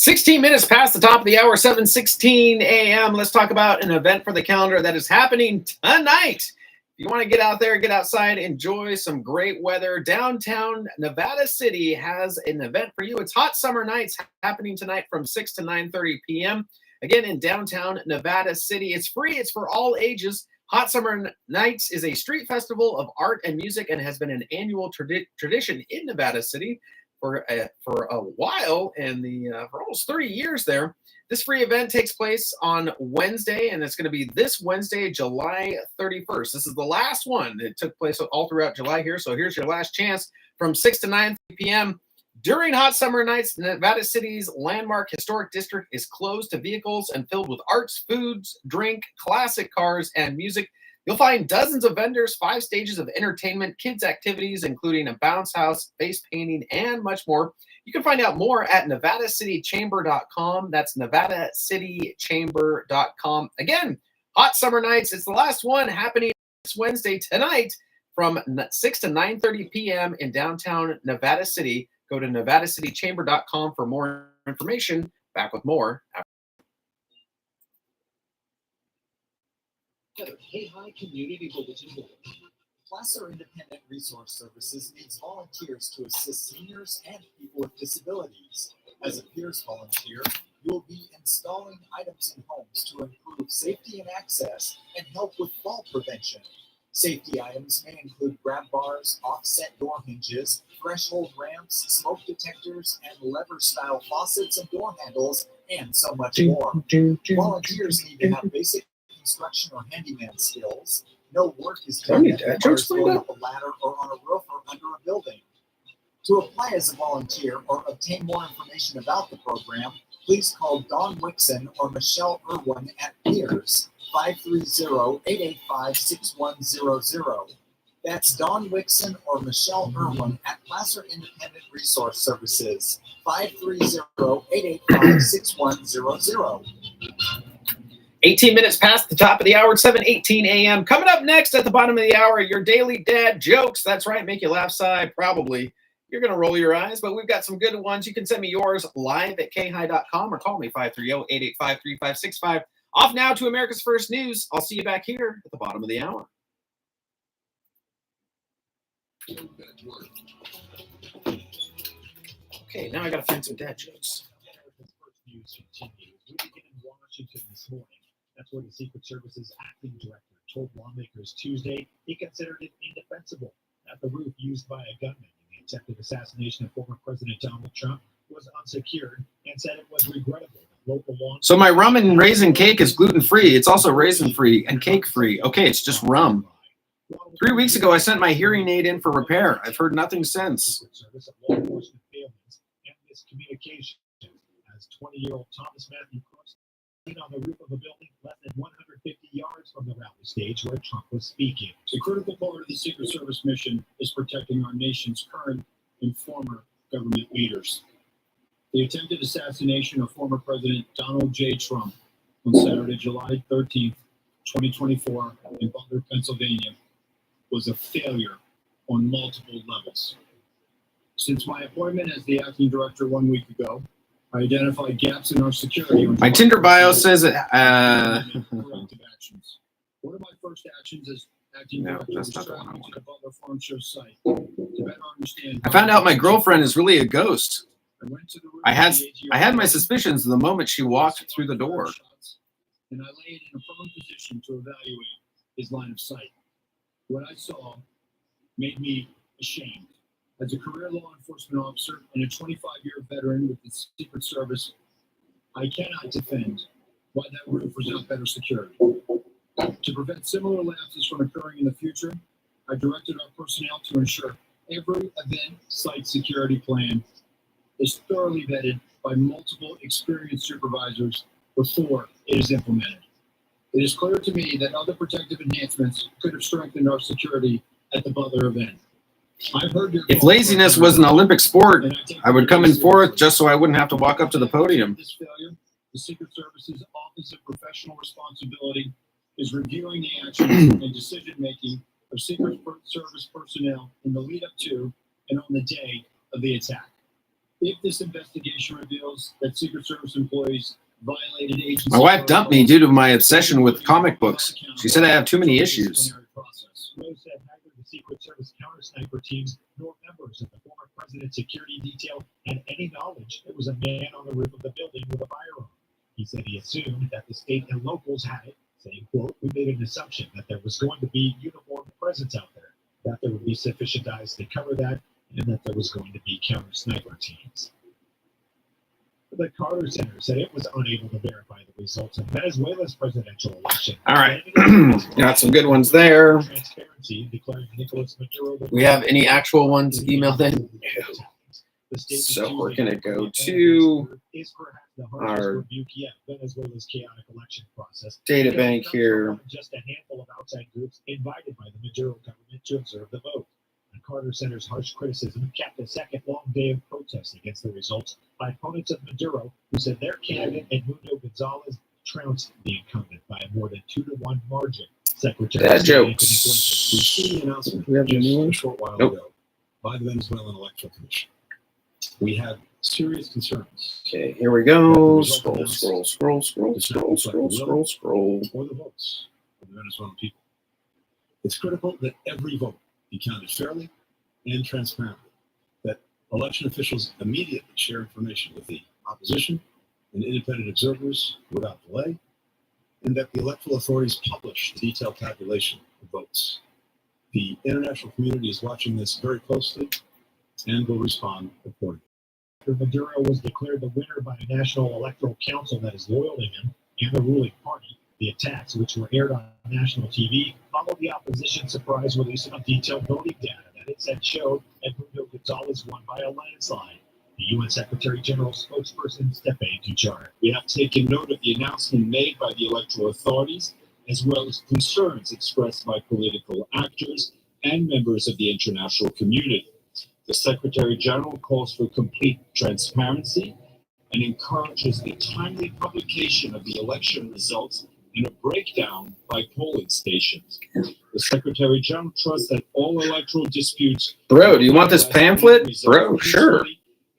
16 minutes past the top of the hour, 7:16 a.m. Let's talk about an event for the calendar that is happening tonight. If you want to get out there, get outside, enjoy some great weather. Downtown Nevada City has an event for you. It's Hot Summer Nights happening tonight from 6 to 9:30 p.m. Again, in downtown Nevada City. It's free. It's for all ages. Hot Summer Nights is a street festival of art and music and has been an annual tradition in Nevada City for a while, and for almost 30 years there. This free event takes place on Wednesday, and it's going to be this Wednesday, July 31st. This is the last one. It took place all throughout July here, so here's your last chance from 6 to 9 p.m. During Hot Summer Nights, Nevada City's landmark historic district is closed to vehicles and filled with arts, foods, drink, classic cars, and music. You'll find dozens of vendors, 5 stages of entertainment, kids' activities, including a bounce house, face painting, and much more. You can find out more at nevadacitychamber.com. That's nevadacitychamber.com. Again, Hot Summer Nights. It's the last one happening this Wednesday tonight from 6 to 9:30 p.m. in downtown Nevada City. Go to nevadacitychamber.com for more information. Back with more after.
KAHI Community Bulletin Board. Placer Independent Resource Services needs volunteers to assist seniors and people with disabilities. As a peers volunteer, you will be installing items in homes to improve safety and access and help with fall prevention. Safety items may include grab bars, offset door hinges, threshold ramps, smoke detectors, and lever-style faucets and door handles, and so much more. Volunteers need to have basic construction or handyman skills. No work is done that requires going up a ladder or on a roof or under a building. To apply as a volunteer or obtain more information about the program, please call Dawn Wixon or Michelle Irwin at Peers, 530-885-6100. That's Dawn Wixon or Michelle Irwin at Placer Independent Resource Services, 530-885-6100.
18 minutes past the top of the hour, 7:18 a.m. Coming up next at the bottom of the hour, your daily dad jokes. That's right, make you laugh, sigh, probably. You're going to roll your eyes, but we've got some good ones. You can send me yours live at KAHI.com or call me 530-885-3565. Off now to America's First News. I'll see you back here at the bottom of the hour. Okay, now I got to find some dad jokes.
America's First News continues. We begin in Washington this morning. That's where the Secret Service's acting director told lawmakers Tuesday he considered it indefensible that the roof used by a gunman in the attempted assassination of former President Donald Trump was unsecured and said it was regrettable that local law.
So my rum and raisin cake is gluten-free. It's also raisin-free and cake-free. Okay, it's just rum. 3 weeks ago, I sent my hearing aid in for repair. I've heard nothing since.
Secret Service of law enforcement failings and miscommunication as 20-year-old Thomas Matthew Crooks on the roof of a building less than 150 yards from the rally stage where Trump was speaking.
A critical part of the Secret Service mission is protecting our nation's current and former government leaders. The attempted assassination of former President Donald J. Trump on Saturday, July 13th, 2024, in Butler, Pennsylvania, was a failure on multiple levels. Since my appointment as the acting director 1 week ago, I identified gaps in our security.
My Tinder bio says it.
Corrective actions. One of my first actions as acting director was traveling to the Butler Farm Show site to better understand.
I found out my girlfriend is really a ghost.
I went to the room
I had my suspicions the moment she walked through the door.
and I laid in a firm position to evaluate his line of sight. What I saw made me ashamed. As a career law enforcement officer and a 25-year veteran with the Secret Service, I cannot defend why that roof was not better secured. To prevent similar lapses from occurring in the future, I directed our personnel to ensure every event site security plan is thoroughly vetted by multiple experienced supervisors before it is implemented. It is clear to me that other protective enhancements could have strengthened our security at the Butler event. I've heard your
If laziness was an Olympic sport, I would come in fourth just so I wouldn't have to walk up to the podium.
This failure, the Secret Service's Office of Professional Responsibility is reviewing the actions and decision-making of Secret Service personnel in the lead-up to and on the day of the attack.
If this investigation reveals that Secret Service employees violated agency...
My wife dumped me due to my obsession with comic books. She said I have too many issues.
Rose said neither the Secret Service counter sniper teams nor members of the former president's security detail had any knowledge there was a man on the roof of the building with a firearm. He said he assumed that the state and locals had it, saying, quote, "We made an assumption that there was going to be uniformed presence out there, that there would be sufficient eyes to cover that, and that there was going to be counter sniper teams." The Carter Center said it was unable to verify the results of Venezuela's presidential election.
All right. Got some good ones there.
Transparency, declaring Nicolas Maduro...
We have any actual ones emailed in? So we're going to go to our
Venezuela's chaotic election process.
data bank here.
Just a handful of outside groups invited by the Maduro government to observe the vote. The Carter Center's harsh criticism capped a second long day of protests against the results by opponents of Maduro, who said their candidate Edmundo Gonzalez trounced the incumbent by a more than 2-to-1 margin. Secretary
That
jokes.
jokes.
Announcement
We have the new
just
one?
a short while
Nope.
ago by the Venezuelan Electoral Commission. We have serious concerns.
Okay, here we go. Scroll, scroll, scroll, scroll, scroll, scroll, scroll, scroll.
For the votes of the Venezuelan people. It's critical that every vote be counted fairly and transparently, that election officials immediately share information with the opposition and independent observers without delay, and that the electoral authorities publish the detailed tabulation of votes. The international community is watching this very closely and will respond accordingly. Maduro was declared the winner by a national electoral council that is loyal to him and the ruling party. The attacks, which were aired on national TV, followed the opposition's surprise release of detailed voting data that it said showed Edmundo Gonzalez won by a landslide. The UN Secretary General's spokesperson, Stephane Dujarric.
We have taken note of the announcement made by the electoral authorities, as well as concerns expressed by political actors and members of the international community. The Secretary General calls for complete transparency and encourages the timely publication of the election results and a breakdown by polling stations. The Secretary General trusts that all electoral disputes...
Bro, do you want this pamphlet? Bro, sure.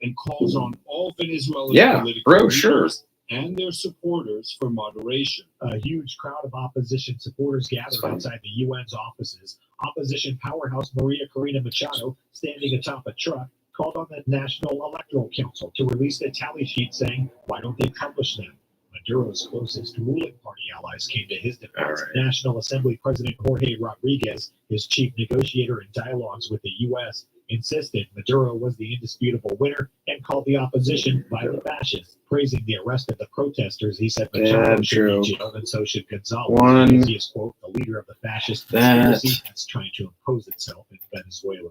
And calls on all Venezuelan political
bro,
leaders
sure.
and their supporters for moderation.
A huge crowd of opposition supporters gathered outside the UN's offices. Opposition powerhouse Maria Corina Machado, standing atop a truck, called on the National Electoral Council to release the tally sheet, saying, "Why don't they publish them?" Maduro's closest ruling party allies came to his defense.
Right.
National Assembly President Jorge Rodriguez, his chief negotiator in dialogues with the U.S., insisted Maduro was the indisputable winner and called the opposition violent fascists. Praising the arrest of the protesters, he said Maduro should be jailed and so should Gonzalez. He is, quote, the leader of the fascist conspiracy that's trying to impose itself in Venezuela.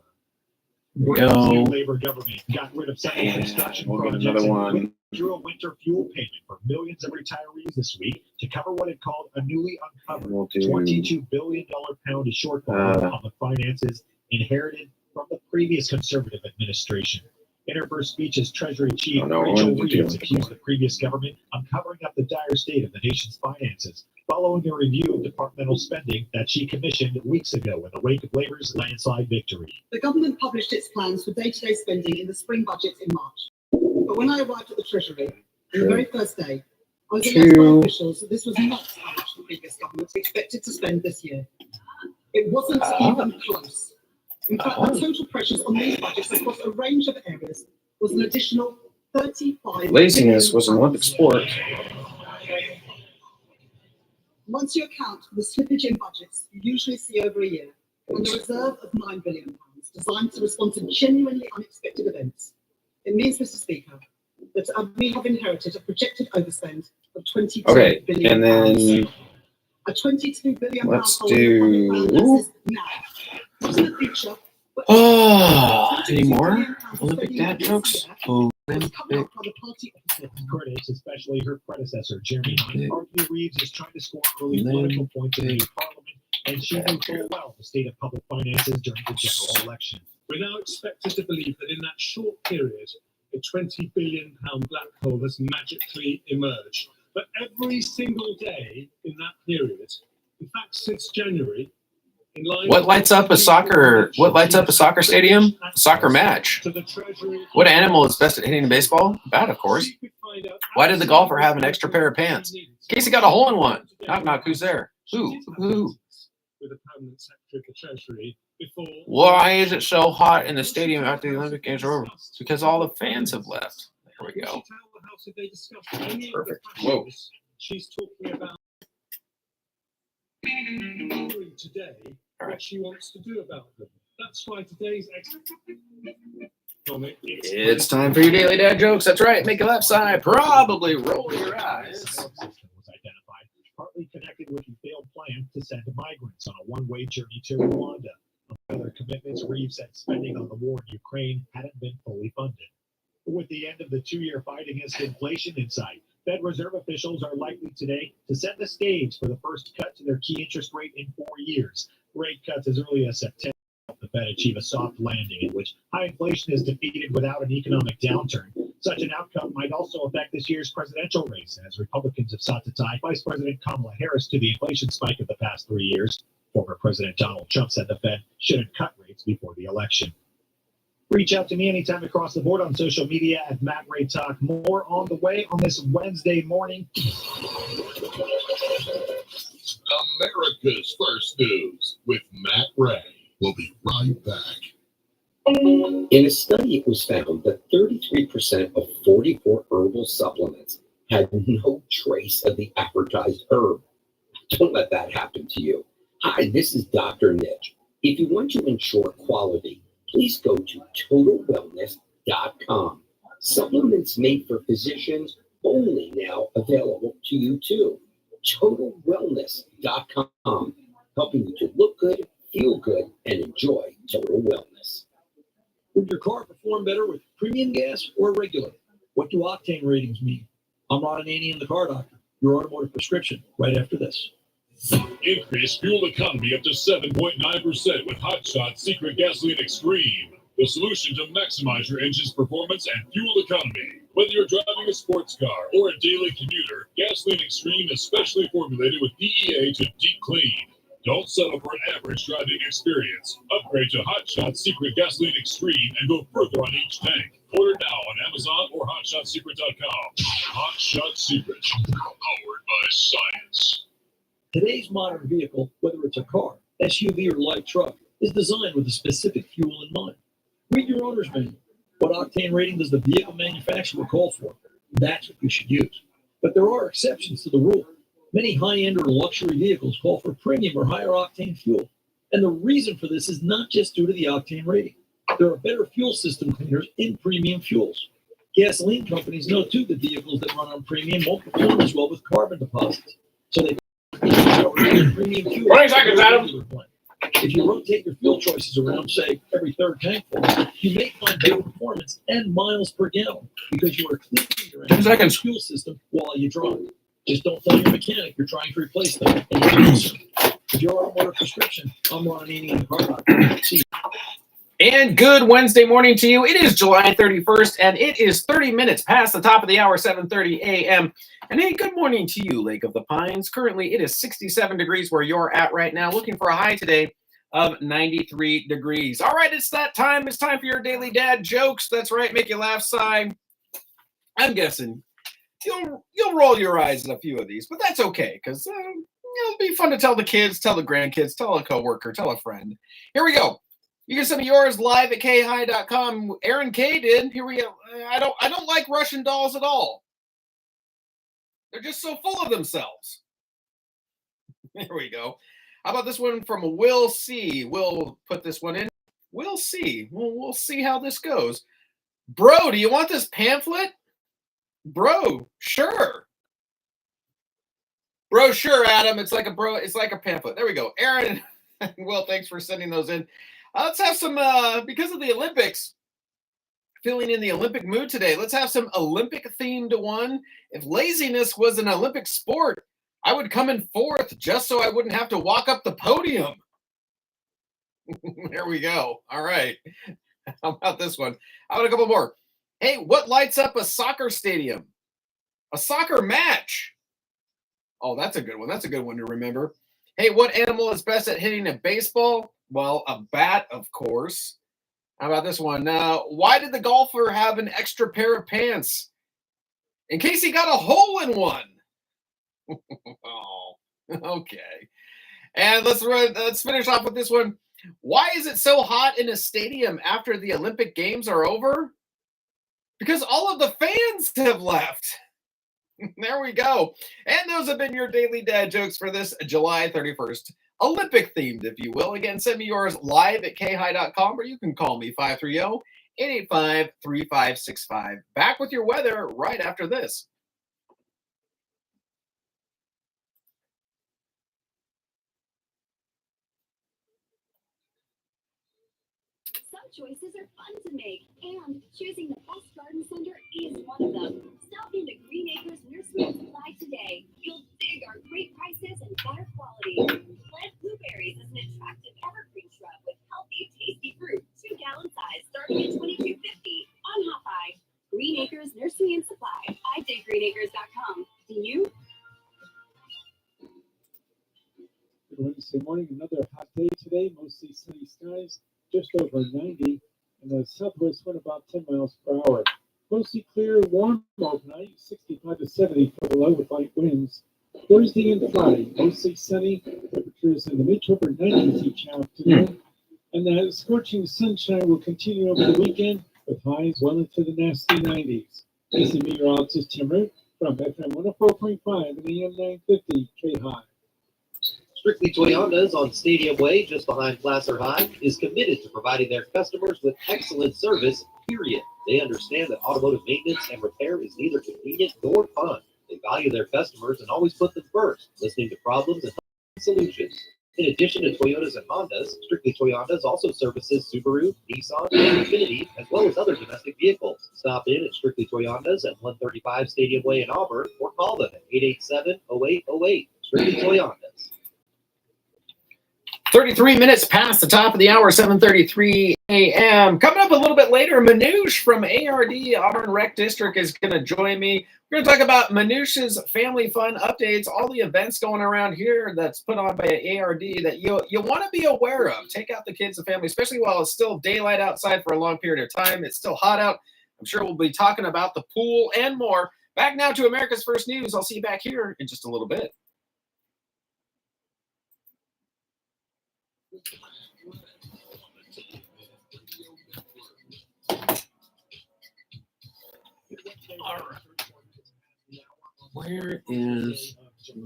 The Labor government got rid of several construction projects and withdrew a winter fuel payment for millions of retirees this week to cover what it called a newly uncovered $22 billion pound of shortfall in public finances inherited from the previous conservative administration. In her first speech as Treasury Chief, Rachel Reeves accused the previous government of covering up the dire state of the nation's finances, following a review of departmental spending that she commissioned weeks ago in the wake of Labor's landslide victory.
The government published its plans for day-to-day spending in the spring budget in March. But when I arrived at the Treasury, on the very first day, I was announced by officials that this was not how much the previous government expected to spend this year. It wasn't even close. In fact, the total pressures on these budgets across a range of areas was an additional 35
Laziness was an Olympic sport.
Once you account for the slippage in budgets you usually see over a year, and the reserve of £9 billion designed to respond to genuinely unexpected events, it means, Mr. Speaker, that we have inherited a projected overspend of £22 billion.
And then
a £22 billion
let's
hole
do.
now. Not in the future, but
Any more Olympic dad jokes?
Critics, especially her predecessor, Jeremy Hunt, argue Reeves is trying to score early political points in the new parliament, and she knew full well the state of public finances during the general election.
We're now expected to believe that in that short period, a £20 billion black hole has magically emerged. But every single day in that period, in fact, since January,
What lights up a soccer stadium? A soccer match. What animal is best at hitting a baseball? Bat, of course. Why did the golfer have an extra pair of pants? In case he got a hole in one. Knock knock, who's there? Who? Why is it so hot in the stadium after the Olympic Games are over? Because all the fans have left. There we go. Perfect. Whoa.
She's talking about today what she wants to do about them. That's why today's
It's time for your daily dad jokes. That's right. Make a left side. Probably roll your eyes.
was identified, partly connected with a failed plan to send migrants on a one-way journey to Rwanda. Among other commitments, Reeves said spending on the war in Ukraine hadn't been fully funded. But with the end of the 2-year fight against inflation in sight, Fed Reserve officials are likely today to set the stage for the first cut to their key interest rate in 4 years. Rate cuts as early as September help the Fed achieve a soft landing in which high inflation is defeated without an economic downturn. Such an outcome might also affect this year's presidential race, as Republicans have sought to tie Vice President Kamala Harris to the inflation spike of the past 3 years. Former President Donald Trump said the Fed shouldn't cut rates before the election. Reach out to me anytime across the board on social media at Matt Ray Talk. More on the way on this Wednesday morning.
America's First News with Matt Ray. We'll be right back.
In a study, it was found that 33% of 44 herbal supplements had no trace of the advertised herb. Don't let that happen to you. Hi, this is Dr. Niche. If you want to ensure quality, please go to totalwellness.com. Supplements made for physicians only now available to you too. Totalwellness.com, helping you to look good, feel good, and enjoy total wellness.
Would your car perform better with premium gas or regular? What do octane ratings mean? I'm Ron Ananian, the Car Doctor, your automotive prescription, right after this.
Increase fuel economy up to 7.9% with Hot Shot Secret Gasoline Extreme. The solution to maximize your engine's performance and fuel economy. Whether you're driving a sports car or a daily commuter, Gasoline Extreme is specially formulated with DEA to deep clean. Don't settle for an average driving experience. Upgrade to Hot Shot Secret Gasoline Extreme and go further on each tank. Order now on Amazon or HotShotSecret.com. Hot Shot Secret, powered by science.
Today's modern vehicle, whether it's a car, SUV, or light truck, is designed with a specific fuel in mind. Read your owner's manual. What octane rating does the vehicle manufacturer call for? That's what you should use. But there are exceptions to the rule. Many high-end or luxury vehicles call for premium or higher octane fuel. And the reason for this is not just due to the octane rating. There are better fuel system cleaners in premium fuels. Gasoline companies know, too, that vehicles that run on premium won't perform as well with carbon deposits. So they premium fuel.
20 seconds, Adam.
If you rotate your fuel choices around, say, every third tank full, you may find better performance and miles per gallon because you are cleaning your fuel system while you drive. Just don't tell your mechanic you're trying to replace them. If your automotive prescription, I'm Ron Ananian, the Car Doctor. See you.
And good Wednesday morning to you. It is July 31st, and it is 30 minutes past the top of the hour, 7:30 a.m. And hey, good morning to you, Lake of the Pines. Currently, it is 67 degrees where you're at right now, looking for a high today of 93 degrees. All right, it's that time. It's time for your daily dad jokes. That's right, make you laugh, sigh. I'm guessing you'll roll your eyes at a few of these, but that's okay, because it'll be fun to tell the kids, tell the grandkids, tell a coworker, tell a friend. Here we go. You can send me yours live at KAHI.com. Aaron K did. Here we go. I don't like Russian dolls at all. They're just so full of themselves. There we go. How about this one from Will C? We'll put this one in. We'll see. We'll see how this goes. Bro, do you want this pamphlet? Bro, sure. Bro, sure, Adam. It's like a pamphlet. There we go. Aaron and Will, thanks for sending those in. Let's have some, because of the Olympics, feeling in the Olympic mood today, let's have some Olympic-themed one. If laziness was an Olympic sport, I would come in fourth just so I wouldn't have to walk up the podium. There we go. All right. How about this one? How about a couple more? Hey, what lights up a soccer stadium? A soccer match. Oh, that's a good one. That's a good one to remember. Hey, what animal is best at hitting a baseball? Well, a bat, of course. How about this one? Why did the golfer have an extra pair of pants? In case he got a hole in one. Oh, okay. And let's finish off with this one. Why is it so hot in a stadium after the Olympic Games are over? Because all of the fans have left. There we go. And those have been your daily dad jokes for this July 31st. Olympic themed, if you will. Again, send me yours live at KAHI.com, or you can call me 530-885-3565. Back with your weather right after this.
Some choices are fun to make, and choosing the best garden center is one of them. Stop into Green Acres Nursery and Supply today. You'll dig our great prices and better quality. Plant blueberries is an attractive evergreen shrub with healthy, tasty fruit, 2-gallon size, starting at $22.50 on Hawkeye. Green Acres Nursery and Supply. I dig greenacres.com. Do you?
Good Wednesday morning, another hot day today, mostly sunny skies, just over 90, and the southwest wind about 10 miles per hour. Mostly clear, warm overnight, 65 to 70 for the low with light winds. Thursday and Friday, mostly sunny, temperatures in the mid to upper 90s each afternoon, and the scorching sunshine will continue over the weekend with highs well into the nasty 90s. This is meteorologist Tim Root from FM 104.5 and AM 950 KAHI.
Strictly Toyotas on Stadium Way, just behind Placer High, is committed to providing their customers with excellent service, period. They understand that automotive maintenance and repair is neither convenient nor fun. They value their customers and always put them first, listening to problems and solutions. In addition to Toyotas and Hondas, Strictly Toyotas also services Subaru, Nissan, and Infiniti, as well as other domestic vehicles. Stop in at Strictly Toyotas at 135 Stadium Way in Auburn, or call them at 887-0808. Strictly Toyotas.
33 minutes past the top of the hour, 7:33 a.m. Coming up a little bit later, Manoush from ARD Auburn Rec District is going to join me. We're going to talk about Manoush's family fun updates, all the events going around here that's put on by ARD that you want to be aware of. Take out the kids and family, especially while it's still daylight outside for a long period of time. It's still hot out. I'm sure we'll be talking about the pool and more. Back now to America's First News. I'll see you back here in just a little bit. All right. Where is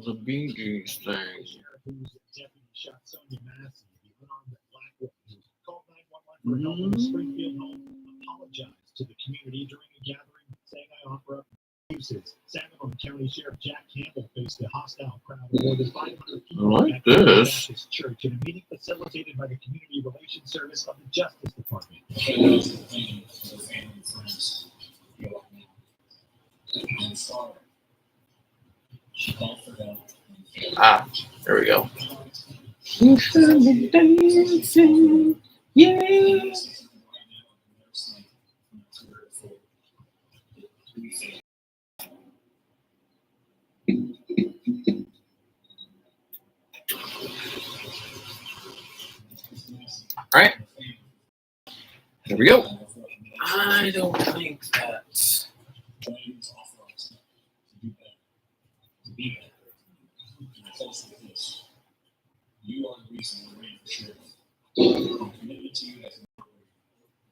the Bee Gees thing?
Springfield home apologized to the community during a gathering, saying I offer up excuses. Sangamon County Sheriff Jack Campbell faced a hostile crowd of more than 500 people at the Baptist Church in a meeting facilitated by the Community Relations Service of the Justice Department.
Ah, there we go. You should be dancing, yeah. All right. Here we go. I don't think that's.
You are the reason we're ready for sure. Our commitment to you as a member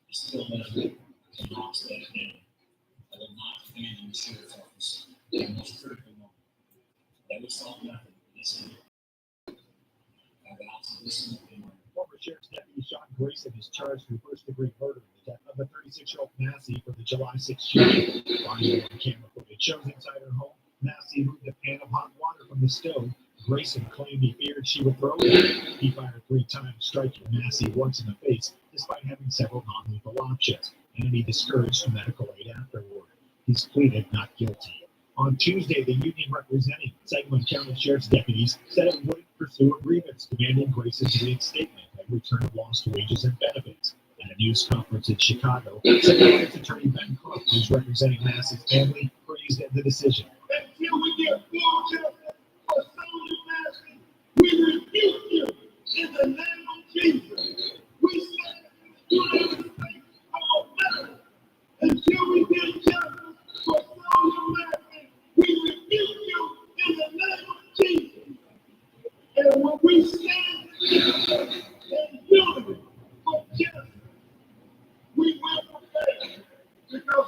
is still benefiting and not let it down. I will not abandon the sheriff's office in the most critical moment. That was all nothing in this year. I vow to listen and learn.
Former Sheriff's Deputy Sean Grayson is charged with first-degree murder in the death of a 36-year-old Massey for the July 6th shooting. Audio and camera footage shows inside her home, Massey moved a pan of hot water from the stove. Grayson claimed he feared she would throw it. He fired 3 times, striking Massey once in the face, despite having several non-lethal options, and he discouraged medical aid afterward. He's pleaded not guilty. On Tuesday, the union representing Sangamon County Sheriff's deputies said it wouldn't pursue a grievance demanding Grayson's reinstatement and return of lost wages and benefits. At a news conference in Chicago, Secretary Attorney Ben Cook, who's representing Massey's family, praised the decision.
Until we get full justice for Sonia Massey, we refuse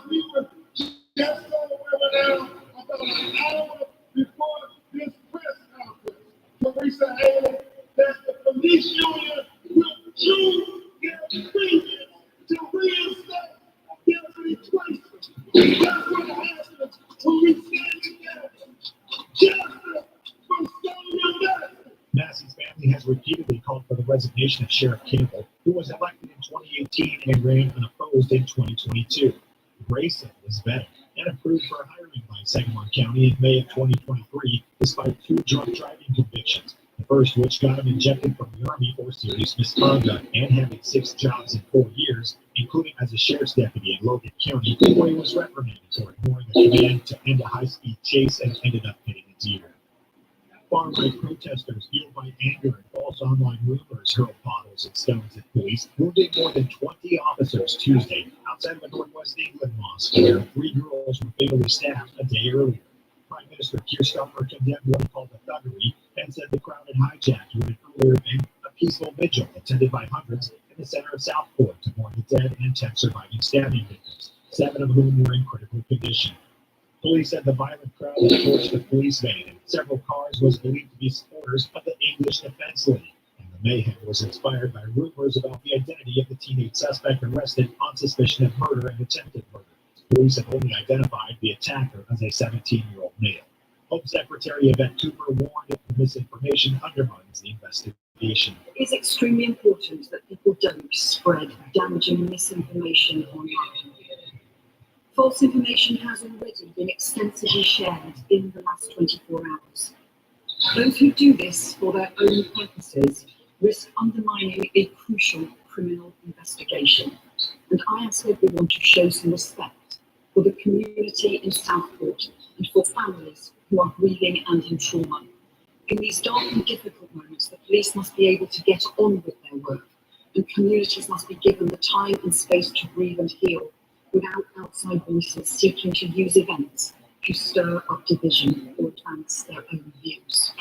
we were just on the webinar about an hour before this press conference, where we said, hey, that the police union will choose their premiums to reinstate their replacement. That's what happens when we stand together. Justice for stolen justice.
Massey's family has repeatedly called for the resignation of Sheriff Campbell, who was elected in 2018 and ran unopposed in 2022. Grayson was vetted and approved for hiring by Sangamon County in May of 2023, despite 2 drunk driving convictions. The first, which got him ejected from the Army for serious misconduct and having 6 jobs in 4 years, including as a sheriff's deputy in Logan County, where he was reprimanded for ignoring a command to end a high-speed chase and ended up hitting a deer. Far-right protesters, fueled by anger and false online rumors, hurled bottles and stones at police, wounding more than 20 officers Tuesday outside of a Northwest England mosque, where 3 girls were fatally stabbed a day earlier. Prime Minister Keir Starmer condemned what he called the thuggery and said the crowd had hijacked what had earlier been a peaceful vigil attended by hundreds in the center of Southport to mourn the dead and 10 surviving stabbing victims, 7 of whom were in critical condition. Police said the violent crowd had torched the police van, and several cars was believed to be supporters of the English Defence League. And the mayhem was inspired by rumors about the identity of the teenage suspect arrested on suspicion of murder and attempted murder. Police have only identified the attacker as a 17-year-old male. Home Secretary Yvette Cooper warned that the misinformation undermines the investigation.
It is extremely important that people don't spread damaging misinformation online. False information has already been extensively shared in the last 24 hours. Those who do this for their own purposes risk undermining a crucial criminal investigation. And I ask everyone to show some respect for the community in Southport and for families who are grieving and in trauma. In these dark and difficult moments, the police must be able to get on with their work, and communities must be given the time and space to grieve and heal, without outside voices seeking to use events to stir up division or advance their own views.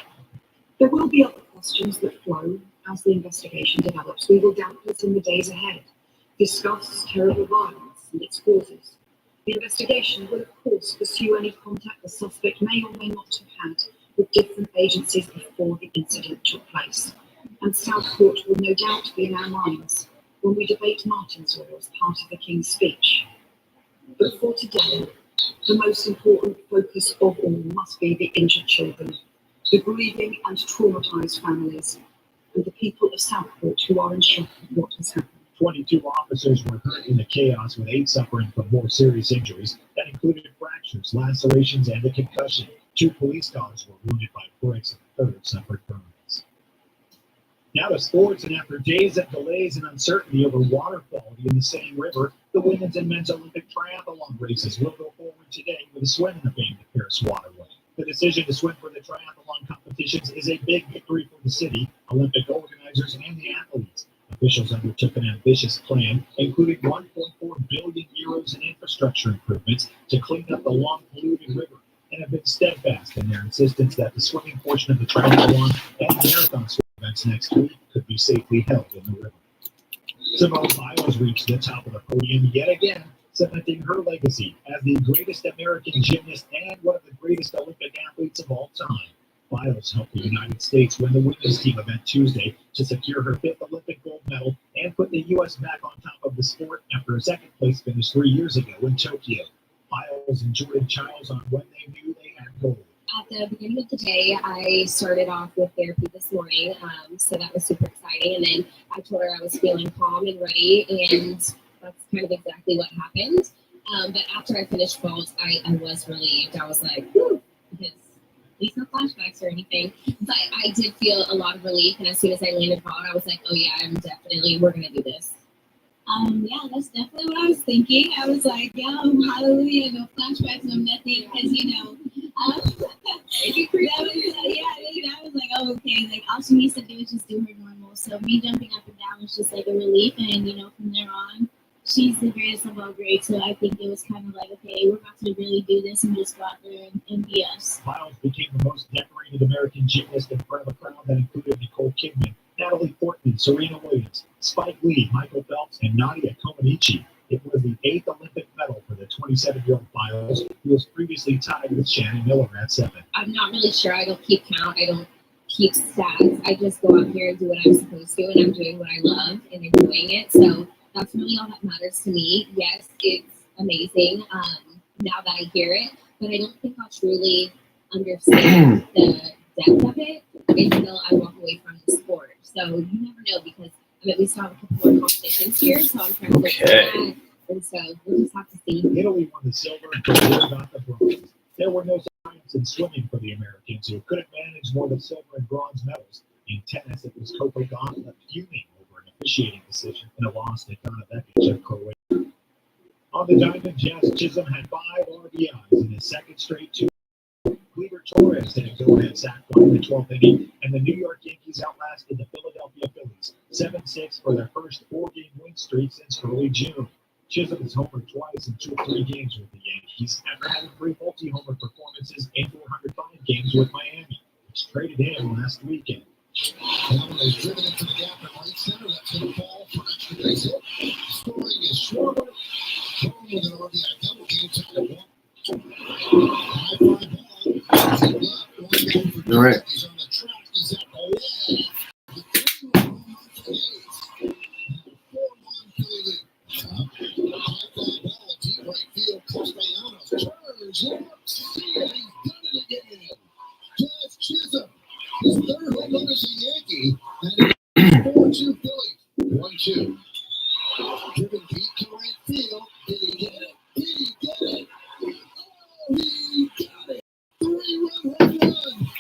There will be other questions that flow as the investigation develops. We will doubtless, in the days ahead, discuss terrible violence and its causes. The investigation will, of course, pursue any contact the suspect may or may not have had with different agencies before the incident took place. And Southport will no doubt be in our minds when we debate Martin's Law as part of the King's speech. But for today, the most important focus of all must be the injured children, the grieving and traumatised families, and the people of Southport who are in shock at what has happened.
22 officers were hurt in the chaos, with 8 suffering from more serious injuries that included fractures, lacerations, and a concussion. 2 police cars were wounded by bricks, and a third suffered burns. Now to sports, and after days of delays and uncertainty over water quality in the Seine River, the women's and men's Olympic triathlon races will go forward today with a swim in the famed Paris waterway. The decision to swim for the triathlon competitions is a big victory for the city, Olympic organizers, and the athletes. Officials undertook an ambitious plan, including 1.4 billion euros in infrastructure improvements to clean up the long polluted river, and have been steadfast in their insistence that the swimming portion of the triathlon and marathon swim events next week could be safely held in the river. Simone Biles reached the top of the podium yet again, cementing her legacy as the greatest American gymnast and one of the greatest Olympic athletes of all time. Biles helped the United States win the women's team event Tuesday to secure her 5th Olympic gold medal and put the U.S. back on top of the sport after a second-place finish 3 years ago in Tokyo. Biles and Jordan Childs on when they knew they had gold.
At the beginning of the day, I started off with therapy this morning, so that was super exciting. And then I told her I was feeling calm and ready, and that's kind of exactly what happened. But after I finished vault, I was relieved. I was like, whew, because at least no flashbacks or anything. But I did feel a lot of relief, and as soon as I landed vault, I was like, oh yeah, we're going to do this. Yeah, that's definitely what I was thinking. I was like, yeah, hallelujah, no flashbacks, no nothing, because, I was like, oh, okay, like, all she needs to do is just do her normal. So me jumping up and down was just like a relief, and, from there on, she's the greatest of all greats. So I think it was kind of like, okay, we're about to really do this and just go out there and be us.
Biles became the most decorated American gymnast in front of a crowd that included Nicole Kidman, Natalie Portman, Serena Williams, Spike Lee, Michael Phelps, and Nadia Comaneci. It was the 8th Olympic medal for the 27-year-old Biles, who was previously tied with Shannon Miller at 7.
I'm not really sure. I don't keep count. I don't keep stats. I just go out here and do what I'm supposed to, and I'm doing what I love and enjoying it. So that's really all that matters to me. Yes, it's amazing now that I hear it, but I don't think I'll truly understand the depth of it until I walk away from the sport. So you never know, because we still have a couple more competitions here, so I'm trying to look for that. And so we'll just have to see.
Italy won the silver and Brazil got the bronze. There were no giants in swimming for the Americans, who couldn't manage more than silver and bronze medals. In tennis, it was Coco Gauff fuming over an officiating decision in a loss that Donna Vekic of Croatia. On the diamond, Jazz Chisholm had 5 RBIs in his second straight 2. Cleaver Torres hit a go-ahead sac fly in the 12th inning, and the New York Yankees outlasted the Philadelphia Phillies 7-6 for their first 4-game win streak since early June. Chisholm has homered twice in 2 of 3 games with the Yankees, after having 3 multi-homer performances in 405 games with Miami, which traded him last weekend.
They've driven into the gap in right center. That's going to fall for extra base hit. Scoring is Schwarber. Home with an RBI double. Game time to 1. High fly ball.
All right.
He's on the track. He's at the wall. The 3-1 home run for the A's. 4-1 Philly lead. High fly ball. Deep right field. Castellanos turns. Looks. He's done it again. Jazz Chisholm. His third home run as a Yankee, and it's 4-2 Philly. 1-2. Driven deep to right field. Did he get it? Did he get it? Oh, he got it. 3-run home run.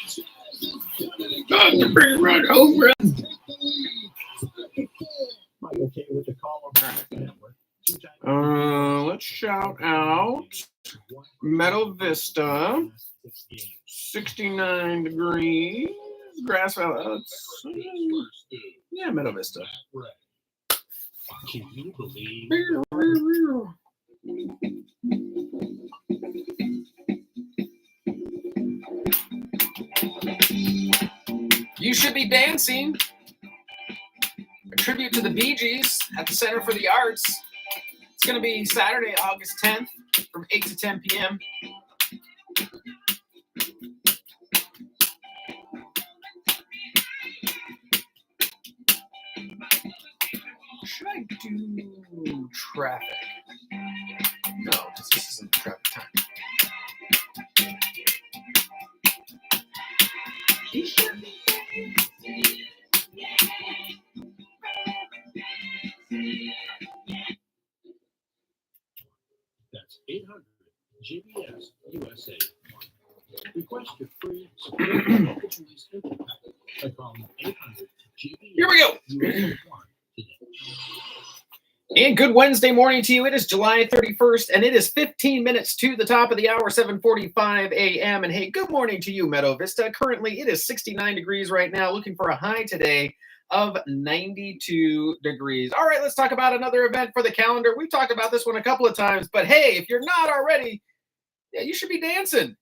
Jazz has done it again.
3-run home run.
Take the lead. 5-4.
Michael K with the call on the network.
Let's shout out Meadow Vista, 69 degrees, Grass Valley. Yeah, Meadow Vista.
Can you believe?
You should be dancing. A tribute to the Bee Gees at the Center for the Arts. It's going to be Saturday, August 10th from 8 to 10 p.m. Should I do traffic? No, because this isn't the traffic time.
That's 800 GBS USA. Request your free security local police info packet by calling 800 GBS.
Here we go.
USA
And good Wednesday morning to you. It is July 31st, and it is 15 minutes to the top of the hour, 7:45 a.m. And hey, good morning to you, Meadow Vista. Currently, it is 69 degrees right now, looking for a high today of 92 degrees. All right, let's talk about another event for the calendar. We've talked about this one a couple of times, but hey, if you're not already, yeah, you should be dancing.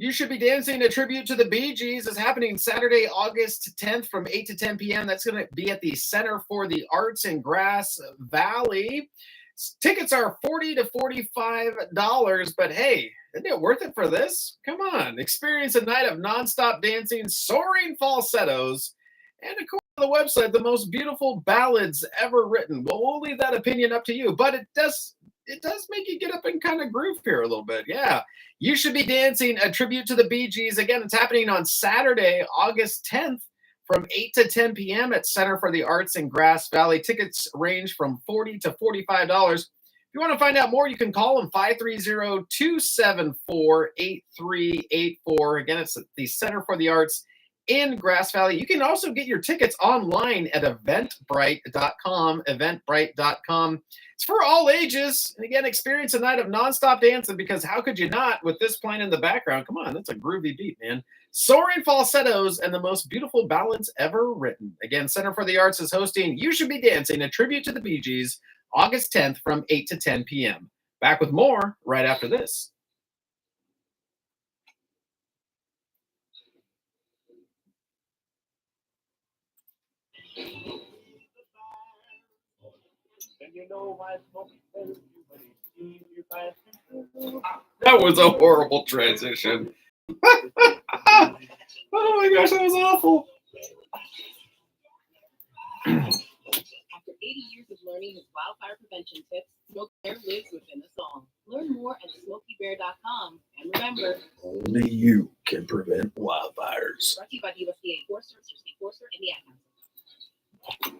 You should be dancing. A tribute to the Bee Gees is happening Saturday, August 10th from 8 to 10 p.m. That's going to be at the Center for the Arts in Grass Valley. Tickets are $40 to $45, but hey, isn't it worth it for this? Come on. Experience a night of nonstop dancing, soaring falsettos, and according to the website, the most beautiful ballads ever written. Well, we'll leave that opinion up to you, but it does make you get up and kind of groove here a little bit. Yeah. You should be dancing. A tribute to the Bee Gees. Again, it's happening on Saturday, August 10th from 8 to 10 p.m. at Center for the Arts in Grass Valley. Tickets range from $40 to $45. If you want to find out more, you can call them 530-274-8384. Again, it's at the Center for the Arts in Grass Valley. You can also get your tickets online at eventbrite.com, eventbrite.com. It's for all ages. And again, experience a night of nonstop dancing, because how could you not with this playing in the background? Come on, that's a groovy beat, man. Soaring falsettos and the most beautiful ballads ever written. Again, Center for the Arts is hosting You Should Be Dancing, a tribute to the Bee Gees, August 10th from 8 to 10 p.m. Back with more right after this. That was a horrible transition. Oh my gosh, that was awful.
After 80 years of learning his wildfire prevention tips, Smokey Bear lives within us all. Learn more at SmokeyBear.com. And remember,
Only you can prevent wildfires.
brought to you by the USDA Forest Service, State Forest, and the Ad Council.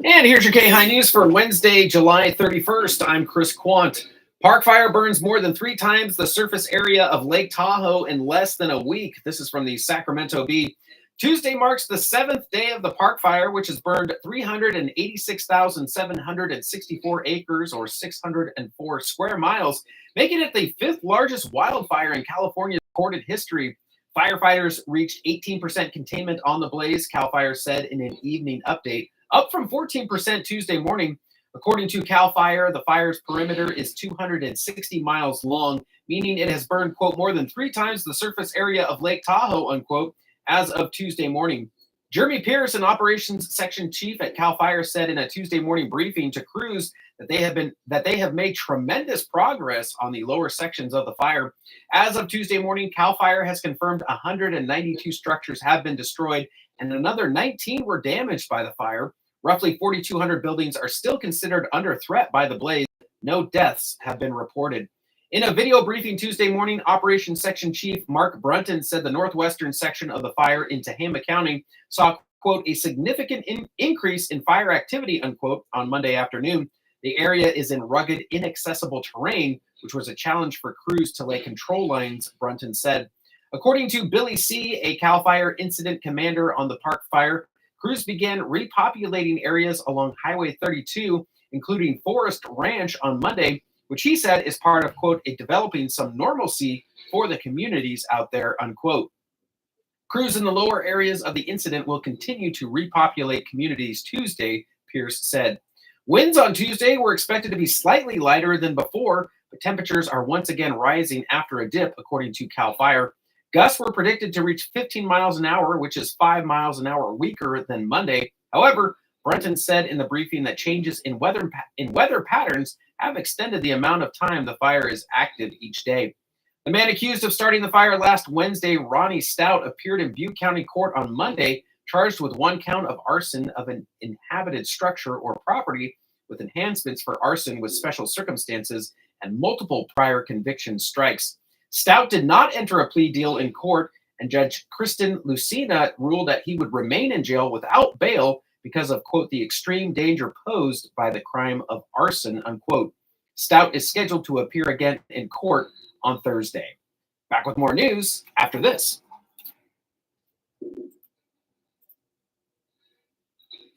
And here's your KAHI News for Wednesday, July 31st. I'm Chris Quant. Park fire burns more than 3 times the surface area of Lake Tahoe in less than a week. This is from the Sacramento Bee. Tuesday marks the 7th day of the park fire, which has burned 386,764 acres or 604 square miles, making it the 5th largest wildfire in California's recorded history. Firefighters reached 18% containment on the blaze, CAL FIRE said in an evening update, up from 14% Tuesday morning. According to CAL FIRE, the fire's perimeter is 260 miles long, meaning it has burned, quote, more than 3 times the surface area of Lake Tahoe, unquote, as of Tuesday morning. Jeremy Pierce, an operations section chief at CAL FIRE, said in a Tuesday morning briefing to crews that they have made tremendous progress on the lower sections of the fire. As of Tuesday morning, CAL FIRE has confirmed 192 structures have been destroyed and another 19 were damaged by the fire. Roughly 4,200 buildings are still considered under threat by the blaze. No deaths have been reported. In a video briefing Tuesday morning, Operations Section Chief Mark Brunton said the northwestern section of the fire in Tehama County saw, quote, a significant increase in fire activity, unquote, on Monday afternoon. The area is in rugged, inaccessible terrain, which was a challenge for crews to lay control lines, Brunton said. According to Billy C., a CAL FIRE incident commander on the park fire, crews began repopulating areas along Highway 32, including Forest Ranch on Monday, which he said is part of, quote, a developing some normalcy for the communities out there, unquote. Crews in the lower areas of the incident will continue to repopulate communities Tuesday, Pierce said. Winds on Tuesday were expected to be slightly lighter than before, but temperatures are once again rising after a dip, according to CAL FIRE. Gusts were predicted to reach 15 miles an hour, which is 5 miles an hour weaker than Monday. However, Brunton said in the briefing that changes in weather patterns have extended the amount of time the fire is active each day. The man accused of starting the fire last Wednesday, Ronnie Stout, appeared in Butte County Court on Monday, charged with 1 count of arson of an inhabited structure or property with enhancements for arson with special circumstances and multiple prior conviction strikes. Stout did not enter a plea deal in court, and Judge Kristen Lucina ruled that he would remain in jail without bail because of, quote, the extreme danger posed by the crime of arson, unquote. Stout is scheduled to appear again in court on Thursday. Back with more news after this.
In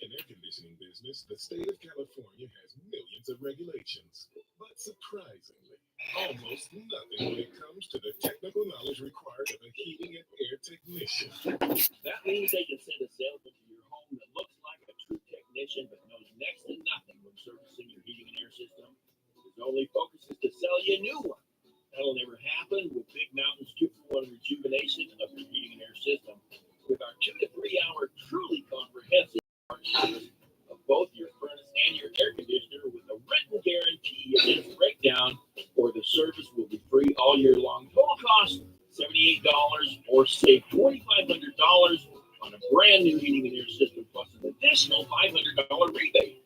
air conditioning business, the state of California has millions of regulations, but surprisingly, almost nothing when it comes to the technical knowledge required of a heating and air technician.
That means they can send a salesman to your home that looks like a true technician but knows next to nothing when servicing your heating and air system. His only focus is to sell you a new one. That'll never happen with Big Mountain's 2-for-1 rejuvenation of your heating and air system. With our 2 to 3 hour truly comprehensive service of both your furnace and your air conditioner with a written guarantee against breakdown, or the service will be free all year long. Total cost $78 or save $2,500 on a brand new heating and air system plus an additional $500 rebate.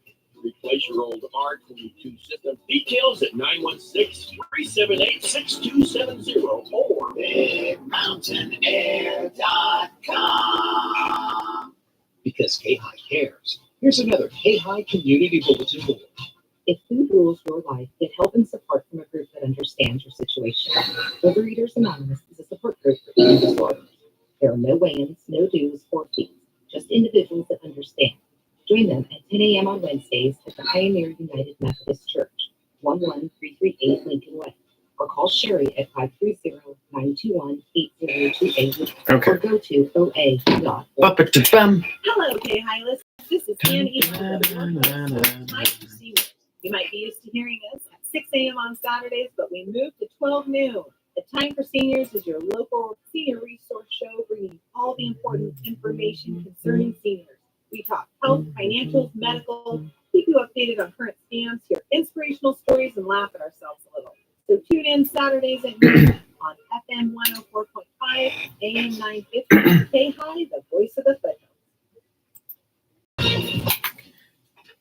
Replace your old R22 system. Details at 916-378-6270 or BigMountainAir.com.
Because KAHI cares. Here's another KAHI Community Bulletin Board.
If food rules your life, get help and support from a group that understands your situation. Overeaters Anonymous is a support group for eating disorders. There are no weigh-ins, no dues, or fees, just individuals that understand. Join them at 10 a.m. on Wednesdays at the Pioneer United Methodist Church, 11338 Lincoln Way, or call Sherry at 530-921-8028, or go to oa.org.
Hello, KAHI listeners. This is Ann Eaton. You might be used to hearing us at 6 a.m. on Saturdays, but we moved to 12 noon. The Time for Seniors is your local senior resource show, bringing all the important information concerning seniors. We talk health, financials, medical, keep you you updated on current scams, hear inspirational stories, and laugh at ourselves a little. So tune in Saturdays at noon on FM 104.5, AM 950, KAHI, the voice of the foothills.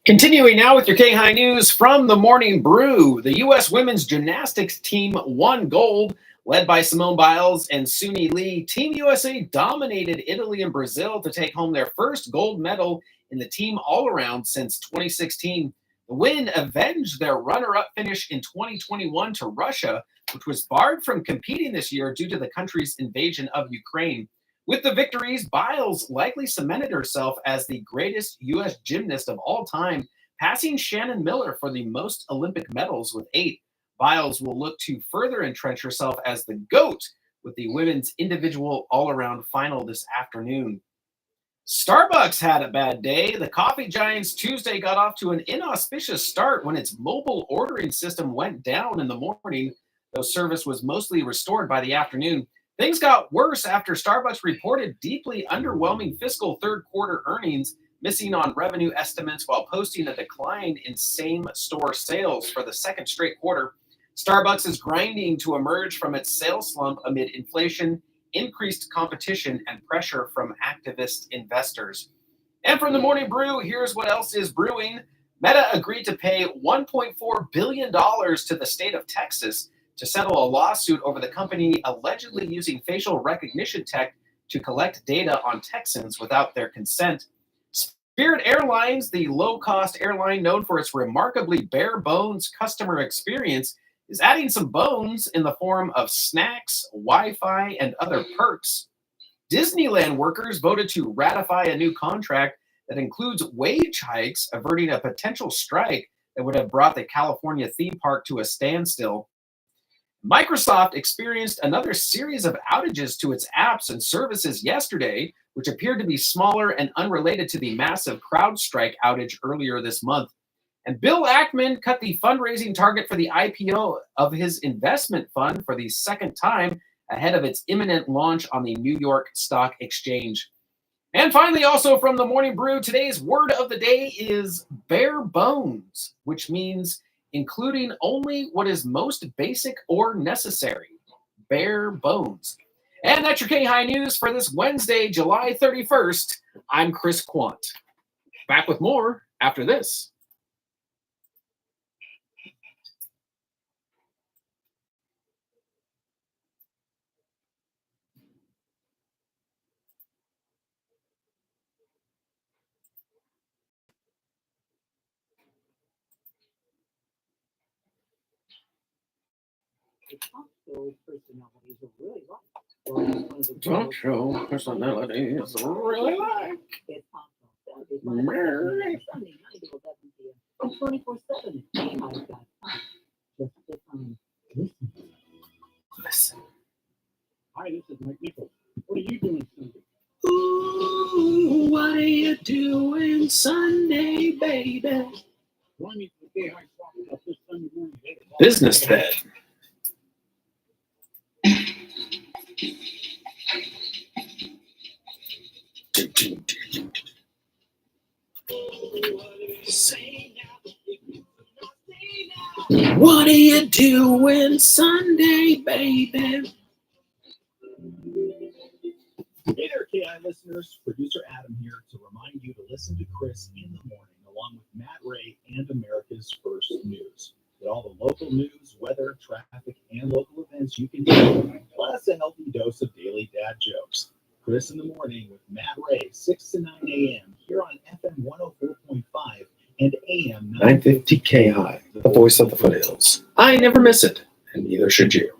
Continuing now with your KAHI news from the Morning Brew. The U.S. women's gymnastics team won gold, led by Simone Biles and Suni Lee. Team USA dominated Italy and Brazil to take home their first gold medal in the team all-around since 2016. The win avenged their runner-up finish in 2021 to Russia, which was barred from competing this year due to the country's invasion of Ukraine. With the victories, Biles likely cemented herself as the greatest U.S. gymnast of all time, passing Shannon Miller for the most Olympic medals with 8. Biles will look to further entrench herself as the GOAT with the women's individual all-around final this afternoon. Starbucks had a bad day. The coffee giants Tuesday got off to an inauspicious start when its mobile ordering system went down in the morning, though service was mostly restored by the afternoon. Things got worse after Starbucks reported deeply underwhelming fiscal third quarter earnings, missing on revenue estimates while posting a decline in same-store sales for the second straight quarter. Starbucks is grinding to emerge from its sales slump amid inflation, increased competition, and pressure from activist investors. And from the Morning Brew, here's what else is brewing. Meta agreed to pay $1.4 billion to the state of Texas to settle a lawsuit over the company allegedly using facial recognition tech to collect data on Texans without their consent. Spirit Airlines, the low-cost airline known for its remarkably bare-bones customer experience, is adding some bones in the form of snacks, Wi-Fi, and other perks. Disneyland workers voted to ratify a new contract that includes wage hikes, averting a potential strike that would have brought the California theme park to a standstill. Microsoft experienced another series of outages to its apps and services yesterday, which appeared to be smaller and unrelated to the massive CrowdStrike outage earlier this month. And Bill Ackman cut the fundraising target for the IPO of his investment fund for the second time ahead of its imminent launch on the New York Stock Exchange. And finally, also from the Morning Brew, today's word of the day is bare bones, which means including only what is most basic or necessary. Bare bones. And that's your KAHI News for this Wednesday, July 31st. I'm Chris Quant. Back with more after this.
Talk show personalities are really like.
Talk show personalities really like.
It's Talk Show Saturday, Sunday, 9 to 11 p.m. and 24/7 at KAHI.com. Just click on
Listen.
Hi, this is Mike Nichols. What are you doing Sunday?
Ooh, what are you doing Sunday, baby?
Join me for the KAHI Talk About this Sunday morning.
Business bed. What are you doing Sunday, baby?
Hey there, KI listeners. Producer Adam here to remind you to listen to Chris in the morning along with Matt Ray and America's First News. Get all the local news, weather, traffic, and local events you can do, plus a healthy dose of daily dad jokes. Chris in the morning with Matt Ray, 6 to 9 a.m. here on FM 104.5 and AM
950 KAHI, the voice of the foothills. I never miss it, and neither should you.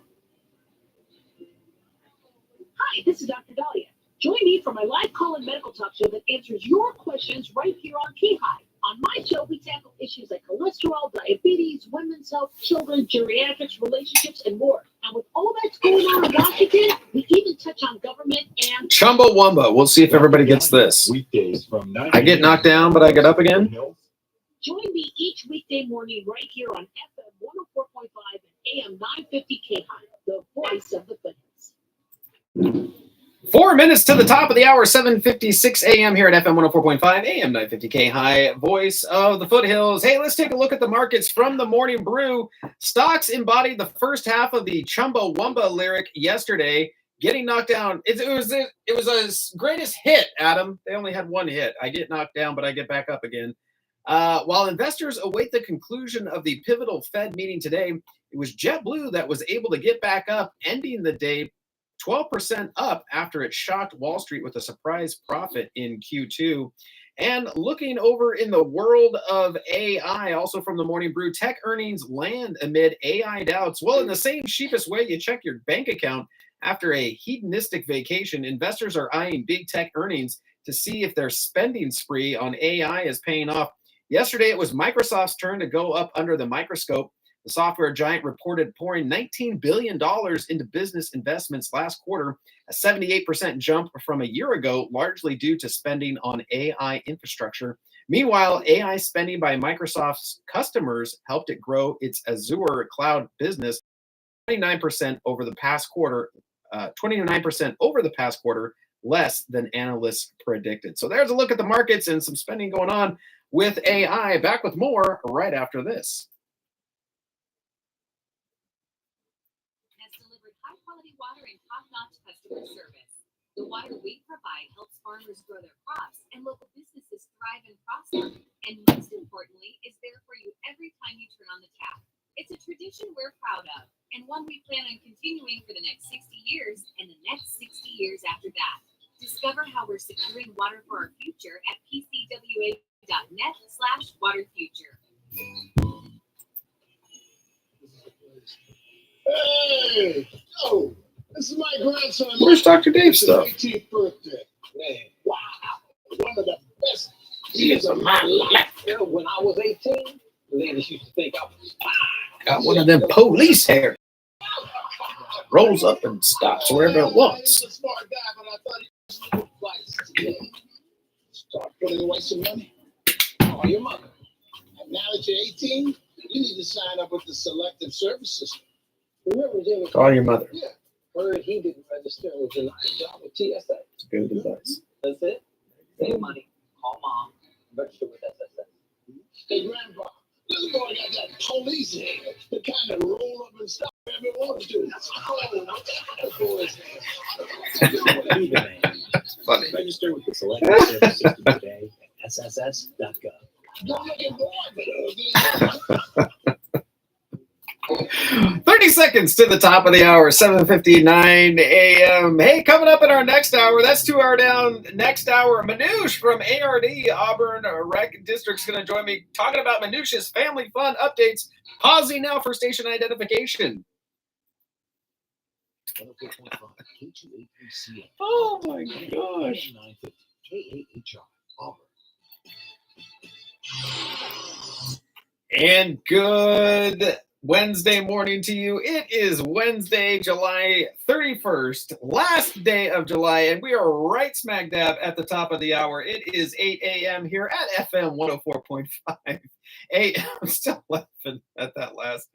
Hi, this is Dr. Dahlia. Join me for my live call-in medical talk show that answers your questions right here on KAHI. On my show, we tackle issues like cholesterol, diabetes, women's health, children, geriatrics, relationships, and more. And with all that's going on in Washington, we even touch on government and
Chumbawamba. We'll see if everybody gets this.
Weekdays from 9
I get knocked down, but I get up again.
join me each weekday morning right here on FM 104.5 and AM 950 KAHI, the voice of the foothills.
4 minutes to the top of the hour, 7:56 a.m. here at FM 104.5, AM 950 KAHI, voice of the foothills. Hey, let's take a look at the markets from the Morning Brew. Stocks embodied the first half of the Chumbawamba lyric yesterday, getting knocked down. It was a greatest hit, Adam. They only had one hit. I get knocked down, but I get back up again. While investors await the conclusion of the pivotal Fed meeting today, it was JetBlue that was able to get back up, ending the day 12% up after it shocked Wall Street with a surprise profit in Q2. And looking over in the world of AI, also from the Morning Brew, tech earnings land amid AI doubts. Well, in the same sheepish way you check your bank account after a hedonistic vacation, investors are eyeing big tech earnings to see if their spending spree on AI is paying off. Yesterday, it was Microsoft's turn to go up under the microscope. The software giant reported pouring $19 billion into business investments last quarter, a 78% jump from a year ago, largely due to spending on AI infrastructure. Meanwhile, AI spending by Microsoft's customers helped it grow its Azure cloud business 29% over the past quarter, 29% over the past quarter, less than analysts predicted. So there's a look at the markets and some spending going on with AI. Back with more right after this.
Water and top-notch customer service. The water we provide helps farmers grow their crops and local businesses thrive and prosper. And most importantly, is there for you every time you turn on the tap. It's a tradition we're proud of and one we plan on continuing for the next 60 years and the next 60 years after that. Discover how we're securing water for our future at pcwa.net/waterfuture.
Hey, yo, this is my grandson.
Where's Dr. Dave's stuff?
18th birthday. Man, wow. One of the best years of my life. You know, when I was 18, ladies used to think I was fine.
Got one of them police hair. Rolls up and stops wherever it wants.
He's a smart guy, but I thought he was a little advice today. Start putting away some money. Call your mother. And now that you're 18, you need to sign up with the Selective Service System. Remember, Jimmy?
Call your mother.
Yeah. Heard he didn't register and was denied a job with TSA.
It's good advice.
That's it. Save money. Call mom. Register with SSS.
Hey, Grandpa, this boy got that police hair. The kind of roll up and stop wherever it wants to. That boy's hair.
Funny.
Register with the Selective Service System today at sss.gov.
Don't look at boy, but ugly.
30 seconds to the top of the hour, 7:59 a.m. Hey, coming up in our next hour, that's 2 hour down. Next hour, Manoush from ARD, Auburn Rec District, is going to join me talking about Manoush's family fun updates. Pausing now for station identification. Oh my gosh. And good Wednesday morning to you. It is Wednesday, July 31st, last day of July, and we are right smack dab at the top of the hour. It is 8 a.m. here at FM 104.5. I'm still laughing at that last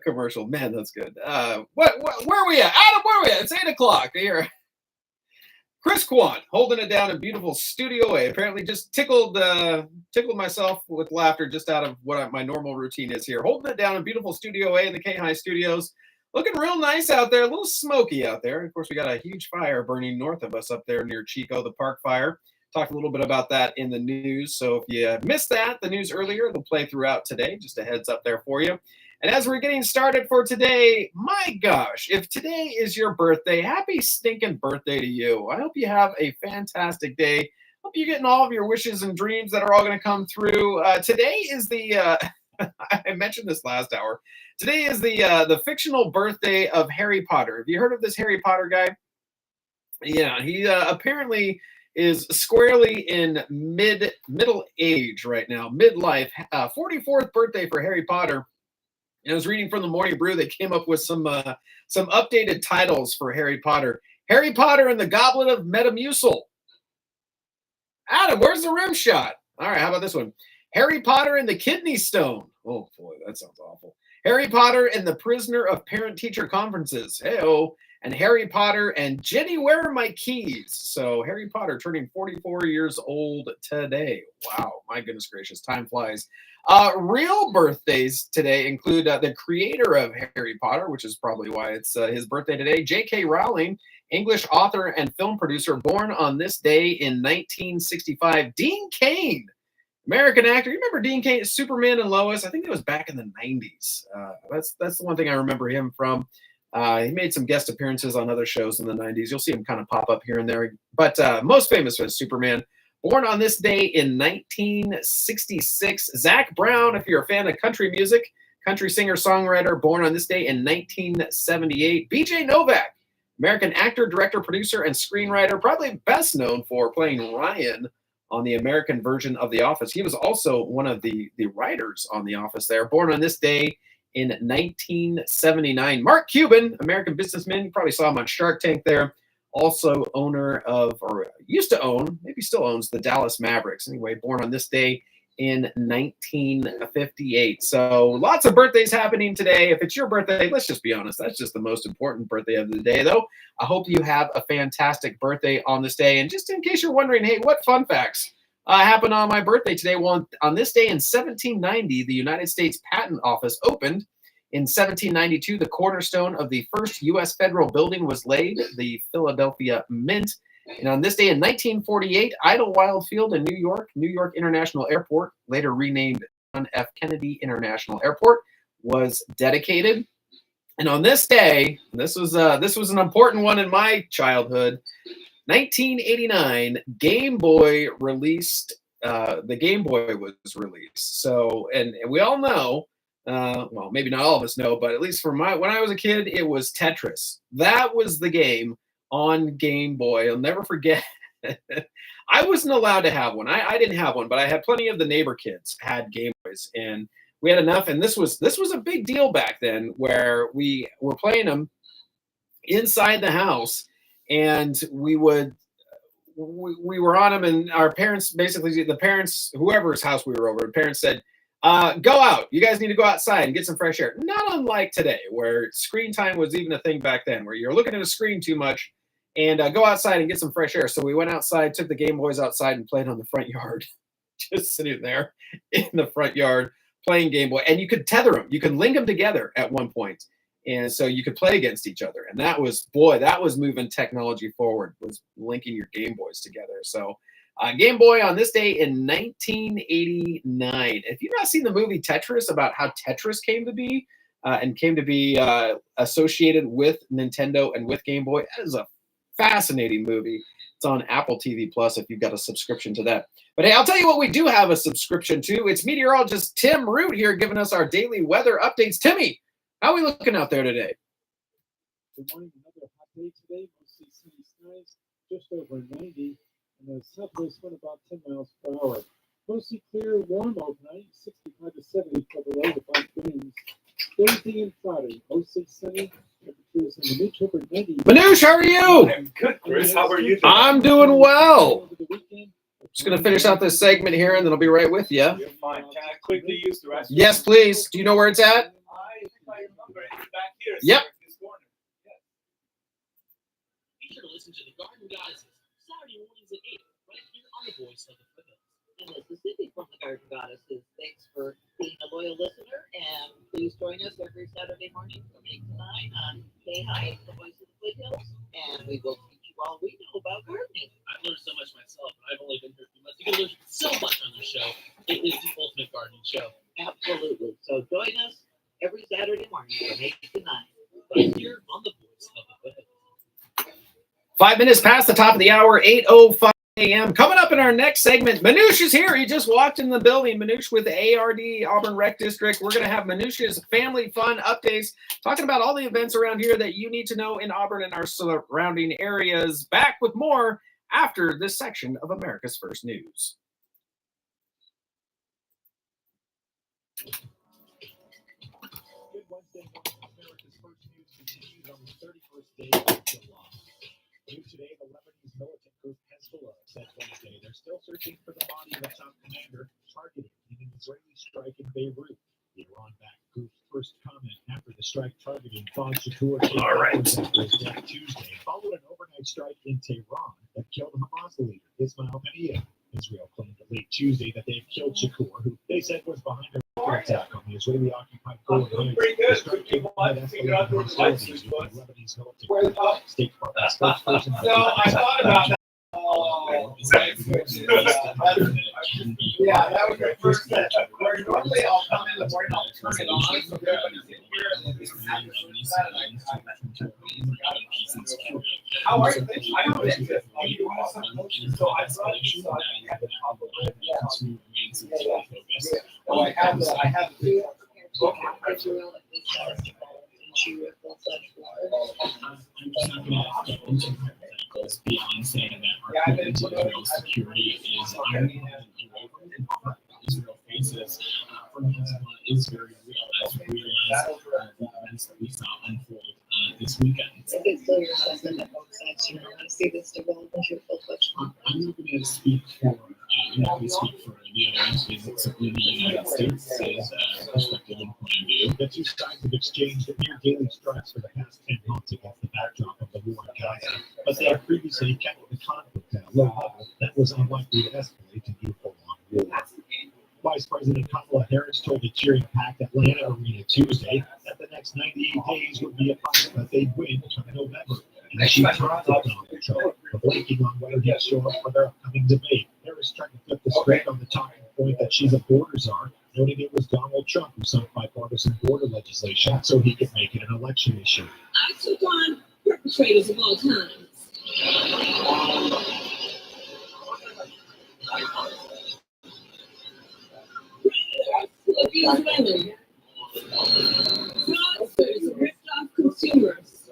commercial. Man, that's good. Where are we at? Adam, where are we at? It's 8 o'clock here. Chris Kwan holding it down in beautiful Studio A. Apparently just tickled myself with laughter just out of what my normal routine is here. Holding it down in beautiful Studio A in the KAHI studios. Looking real nice out there. A little smoky out there. Of course, we got a huge fire burning north of us up there near Chico, the park fire. Talked a little bit about that in the news. So if you missed the news earlier, it'll play throughout today. Just a heads up there for you. And as we're getting started for today, my gosh, if today is your birthday, happy stinking birthday to you. I hope you have a fantastic day. Hope you're getting all of your wishes and dreams that are all going to come through. Today is the, I mentioned this last hour. Today is the fictional birthday of Harry Potter. Have you heard of this Harry Potter guy? Yeah, he apparently is squarely in middle age right now, midlife. 44th birthday for Harry Potter. And I was reading from the Morning Brew. They came up with some updated titles for Harry Potter. Harry Potter and the Goblet of Metamucil. Adam, where's the rim shot? All right, how about this one? Harry Potter and the Kidney Stone. Oh, boy, that sounds awful. Harry Potter and the Prisoner of Parent-Teacher Conferences. Hey-oh. and Harry Potter and Jenny, Where Are My Keys? So Harry Potter turning 44 years old today. Wow, my goodness gracious, time flies. Real birthdays today include the creator of Harry Potter, which is probably why it's his birthday today, J.K. Rowling, English author and film producer, born on this day in 1965. Dean Cain, American actor. You remember Dean Cain, Superman and Lois? I think it was back in the 90s. That's the one thing I remember him from. He made some guest appearances on other shows in the 90s. You'll see him kind of pop up here and there. But most famous for Superman. Born on this day in 1966. Zach Brown, if you're a fan of country music, country singer-songwriter, born on this day in 1978. BJ Novak, American actor, director, producer, and screenwriter, probably best known for playing Ryan on the American version of The Office. He was also one of the writers on The Office there. Born on this day in 1979. Mark Cuban, American businessman. You probably saw him on Shark Tank there. Also owner of, or used to own, maybe still owns, the Dallas Mavericks. Anyway, born on this day in 1958. So lots of birthdays happening today. If it's your birthday, let's just be honest, that's just the most important birthday of the day, though. I hope you have a fantastic birthday on this day. And just in case you're wondering, hey, what fun facts happened on my birthday today? Well, on this day in 1790, the United States Patent Office opened. In 1792, the cornerstone of the first U.S. federal building was laid, the Philadelphia Mint. And on this day in 1948, Idlewild Field in New York International Airport, later renamed John F. Kennedy International Airport, was dedicated. And on this day, this was an important one in my childhood. 1989, Game Boy released. The Game Boy was released. So, and we all know. Well, maybe not all of us know, but at least when I was a kid, it was Tetris. That was the game on Game Boy. I'll never forget. I wasn't allowed to have one. I didn't have one, but I had plenty of the neighbor kids had Game Boys, and we had enough. And this was a big deal back then, where we were playing them inside the house, and we were on them, and our parents, basically the parents, whoever's house we were over, the parents said, go out. You guys need to go outside and get some fresh air. Not unlike today, where screen time was even a thing back then, where you're looking at a screen too much, and go outside and get some fresh air. So we went outside, took the Game Boys outside, and played on the front yard. Just sitting there in the front yard playing Game Boy. And you could tether them. You could link them together at one point. And so you could play against each other. And that was moving technology forward, was linking your Game Boys together. So Game Boy on this day in 1989. If you've not seen the movie Tetris, about how Tetris came to be associated with Nintendo and with Game Boy, that is a fascinating movie. It's on Apple TV Plus if you've got a subscription to that. But hey, I'll tell you what we do have a subscription to. It's meteorologist Tim Root here giving us our daily weather updates. Timmy, how are we looking out there today?
Good morning. Another hot day today. Mostly sunny skies, just over 90. And the southwest wind about 10 miles per hour. Mostly clear, warm overnight, 65 to 70 for the low with light winds. Thursday and Friday, mostly sunny. Temperatures in the mid to upper 90s.
Manoush, how are you?
I'm good, Chris. How are you doing?
I'm doing well. Just going to finish out this segment here, and then I'll be right with you.
You're fine. Can I quickly use the restroom?
Yes, please. Do you know where it's at?
I think I remember it. It's back here.
Yep.
This corner. Yes.
Be sure to listen to the Garden Goddesses Saturday mornings at 8, right here on the Voice of the Foothills.
And this is Cindy from the Garden Goddesses. Thanks for being a loyal listener, and please join us every Saturday morning from 8 to 9 on KAHI, the Voice of the Foothills, and we will teach you all we know about gardening.
I've learned so much myself, and I've only been here a few months. You can learn so much on this show. It is the ultimate gardening show.
Absolutely. So join us every Saturday morning from 8 to 9.
Right here on the Voice of the Foothills.
5 minutes past the top of the hour, 8:05 a.m. Coming up in our next segment, Manoush is here. He just walked in the building. Manoush with the ARD, Auburn Rec District. We're going to have Manoush's family fun updates, talking about all the events around here that you need to know in Auburn and our surrounding areas. Back with more after this section of America's First News.
Good Wednesday morning. America's First News continues on the 31st day of July. New today, the Lebanese militant group Hezbollah said Wednesday they're still searching for the body of a top commander targeted in an Israeli strike in Beirut. The Iran-backed group's first comment after the strike targeting Fauj Shakur after his death Tuesday followed an overnight strike in Tehran that killed Hamas leader Ismail Haniyeh. Israel claimed late Tuesday that they had killed Shakur, who they said was behind a rocket attack on the Israeli-occupied Golan Heights. The strike came amid escalating hostilities with the Lebanese military. State Department spokesperson.
Yeah, that was my first step. Normally I'll come in the morning, I'll turn it on, so everybody can hear it. How are you? I don't know. You want some motion, so I brought you, so I have the problem. Yeah. Oh, I have the.
Beyond saying that our commitment to Israel's security is unwavering. Israel faces from Hezbollah is very real, as real as the events that we saw unfold this weekend.
I think it's still your assessment that both sides do not want to see this develop into a full-fledged conflict.
I'm not going to speak for, I'm not going to speak for the other entities, it's simply the United States' perspective and point of view.
The two sides have exchanged near daily strikes for the past 10 months against the backdrop of the war in Gaza, but they have previously kept the conflict at a low level that was unlikely to escalate to new full-on war. Vice President Kamala Harris told the cheering-packed Atlanta Arena Tuesday that the next 98 days would be a fight that they'd win come November. And as she taunted Donald Trump for blanking on whether he'd show up for their upcoming debate, Harris tried to flip the script on the talking point that she's a border czar, noting it was Donald Trump who signed bipartisan border legislation so he could make it an election issue.
I took on perpetrators of all kinds. Abuse women, fraudsters who ripped off consumers,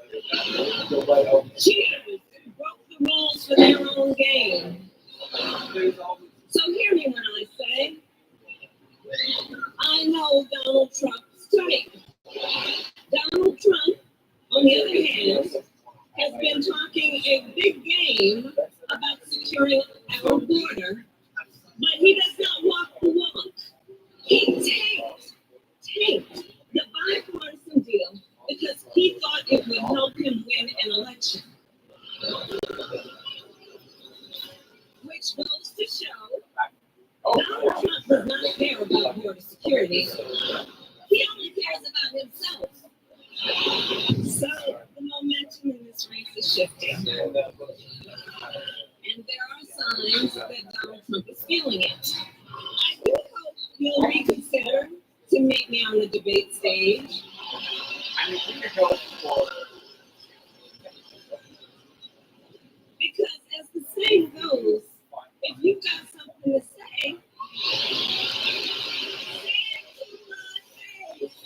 cheaters who broke the rules for their own gain. So hear me when I say, I know Donald Trump's type. Donald Trump, on the other hand, has been talking a big game about securing our border, but he does not walk the walk. He tanked the bipartisan deal because he thought it would help him win an election. Which goes to show Donald Trump does not care about border security. He only cares about himself. So the momentum in this race is shifting. And there are signs that Donald Trump is feeling it. I do hope you'll reconsider to meet me on the debate stage. Because as the saying goes, if you've got something to say, say it to my face.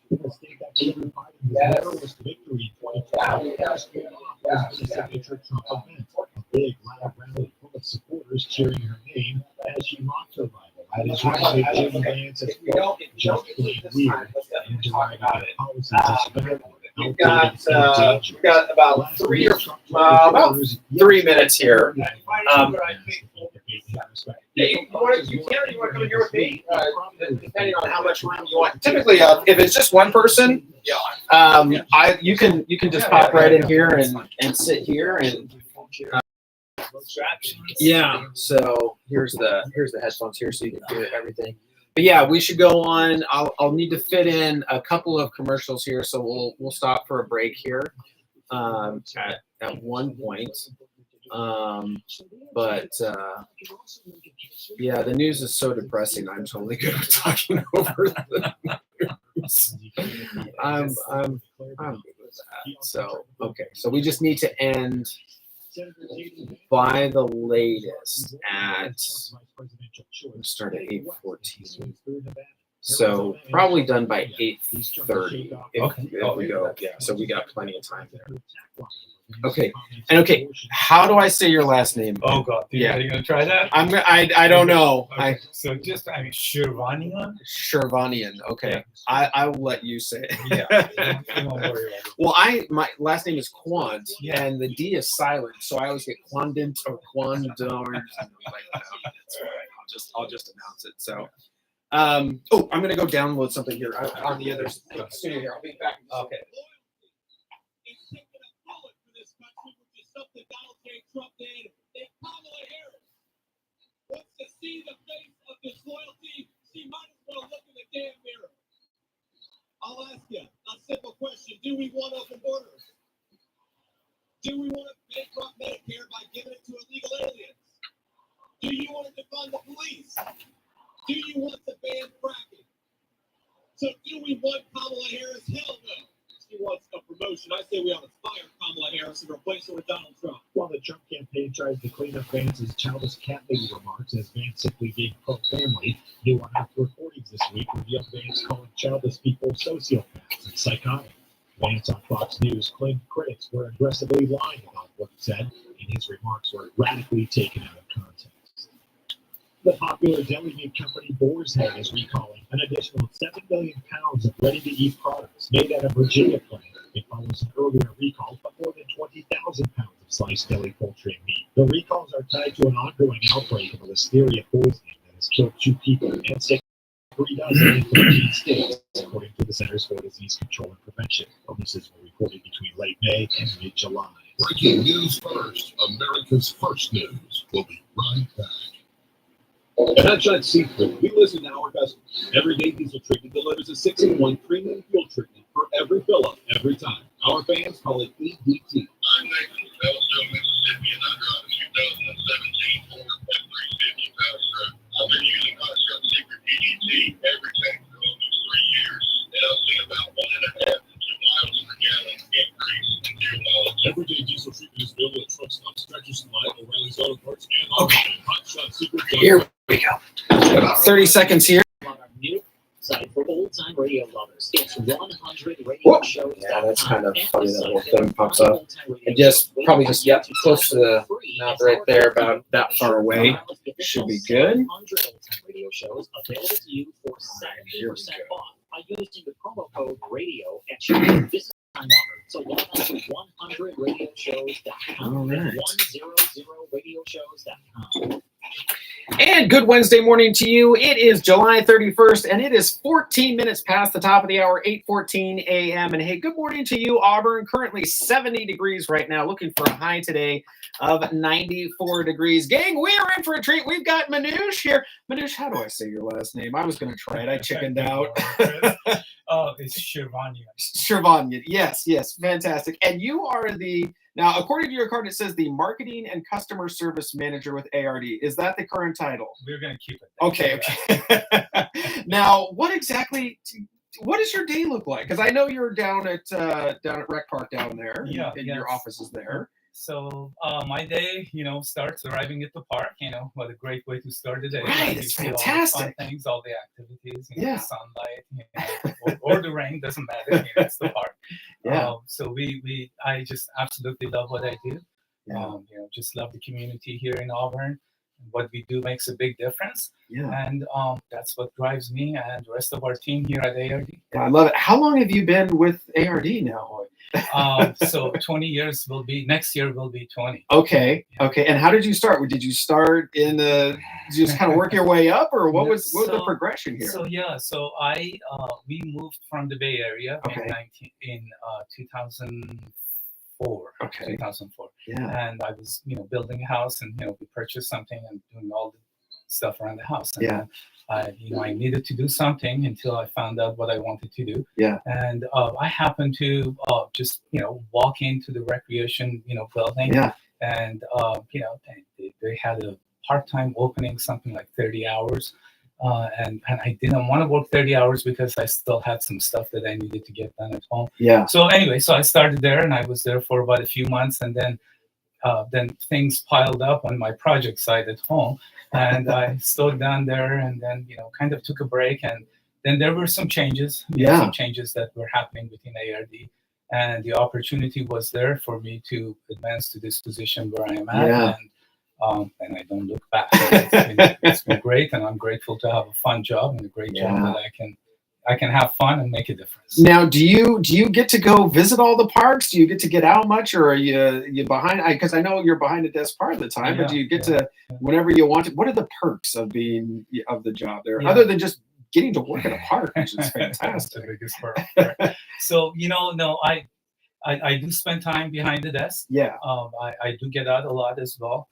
The state that delivered Biden's narrowest victory in 2020 was a signature Trump event, a big loud rally full of supporters cheering her name as she mocked her rival. That is why Jim Vance has just plain weird and derided the policies of backward.
We've got about 3 minutes here. You want to come in here with me, depending on how much room you want. Typically, if it's just one person, you can just pop right in here and sit here and. Yeah. So here's the headphones here, so you can hear everything. But yeah, we should go on. I'll need to fit in a couple of commercials here, so we'll stop for a break here at one point. Yeah, the news is so depressing. I'm totally good at talking over the news. I'm good with that. So okay, so we just need to end by the latest at start at 8:14. So probably done by 8:30 if we go. Yeah, so we got plenty of time there. Okay. And okay, how do I say your last name?
Oh God, are you gonna try that?
I don't know.
Okay. Shirvanian?
Shirvanian. Okay. Yeah. I will let you say it.
Yeah. Don't worry about it.
Well, my last name is Quant, and the D is silent, so I always get Quandant or Quandor. I'll just announce it. So Oh, I'm gonna go download something here on the other studio here. I'll be back.
Okay.
Something Donald J. Trump did, and Kamala Harris wants to see the face of disloyalty. She might as well look in the damn mirror. I'll ask you a simple question. Do we want open borders? Do we want to bankrupt Medicare by giving it to illegal aliens? Do you want to defund the police? Do you want to ban fracking? So do we want Kamala Harris? Hell no. She wants a promotion. I say we ought to fire Kamala Harris and replace her with Donald Trump.
While the Trump campaign tries to clean up Vance's childish cat lady remarks as Vance simply being pro-family, new unhacked recordings this week revealed Vance calling childish people sociopaths and psychotic. Vance on Fox News claimed critics were aggressively lying about what he said, and his remarks were radically taken out of context. The popular deli meat company Boar's Head is recalling an additional 7 million pounds of ready-to-eat products made at a Virginia plant. It follows an earlier recall of more than 20,000 pounds of sliced deli poultry and meat. The recalls are tied to an ongoing outbreak of a listeria poisoning that has killed 2 people and sick 3 dozen in 13 states, according to the Centers for Disease Control and Prevention. Illnesses were reported between late May and mid-July.
Breaking news first, America's First News. We'll be right back.
At Hotshot Seafood, we listen to our customers. Everyday Diesel Treatment delivers a 6-in-1 premium fuel treatment for every fill-up, every time. Our fans call it EDT.
I'm Nathan from Bellsville, Mississippi, and I drive a 2017 Ford F-350 power truck. I've been using Hotshot Secret EDT every tank for almost 3 years, and I've seen about 1.5 to 2 miles per gallon increase in fuel mileage. Everyday Diesel Treatment is available at truck stops, Tractor Supply, O'Reilly's Auto Parts, and online at HotShotSecret.com.
Here we go. About 30 seconds here.
On our new site for old-time radio lovers. It's 100 radio shows.
Yeah, that's kind of funny that little thing pops up. And just probably just close to the mouth right there, about that far away. Should be good.
100 old-time radio shows available to you for 70% off by using the promo code radio at checkout. This is time offer. So log on to 100radioshows.com.
All right.
100radioshows.com.
And good Wednesday morning to you. It is July 31st, and it is 14 minutes past the top of the hour, 8:14 a.m. And hey, good morning to you, Auburn. Currently 70 degrees right now, looking for a high today of 94 degrees. Gang, we are in for a treat. We've got Manoush here. Manoush, how do I say your last name? I was going to try it. I chickened out.
Oh, it's Shirvanya.
Shirvanya. Yes, fantastic. And you are now, according to your card, it says the Marketing and Customer Service Manager with ARD. Is that the current title?
We're going to keep it.
Okay. Now, what does your day look like? Because I know you're down at Rec Park down there.
Yeah.
And your office is there.
So my day, starts arriving at the park. What a great way to start the day.
Right, it's fantastic.
All the fun things, all the activities,
Yeah.
the sunlight, or the rain, doesn't matter. It's the park.
Yeah.
So I just absolutely love what I do.
Yeah.
Just love the community here in Auburn. What we do makes a big difference.
Yeah.
And that's what drives me and the rest of our team here at ARD.
Yeah, I love it. How long have you been with ARD now?
So 20 years next year will be 20.
Okay. And how did you start? Did you start did you just kind of work your way up, or what was the progression here?
So we moved from the Bay Area in 2004.
Okay.
2004.
Yeah.
And I was building a house, and we purchased something and doing all the stuff around the house. And
Yeah.
I needed to do something until I found out what I wanted to do.
Yeah.
And I happened to just walk into the recreation building.
Yeah.
And they had a part-time opening, something like 30 hours. And I didn't want to work 30 hours because I still had some stuff that I needed to get done at home.
Yeah.
So anyway, I started there, and I was there for about a few months, and then things piled up on my project site at home, and I slowed down there, and then kind of took a break, and then there were some changes. Some changes that were happening within ARD, and the opportunity was there for me to advance to this position where I am at.
Yeah.
And I don't look back. It's been great, and I'm grateful to have a fun job and a great job that I can have fun and make a difference.
Now, do you get to go visit all the parks? Do you get to get out much, or are you behind? Because I know you're behind a desk part of the time, but do you get to whenever you want to? What are the perks of the job there, other than just getting to work at a park, which is
That's
fantastic.
the biggest part. Right? So no, I do spend time behind the desk.
Yeah.
I do get out a lot as well.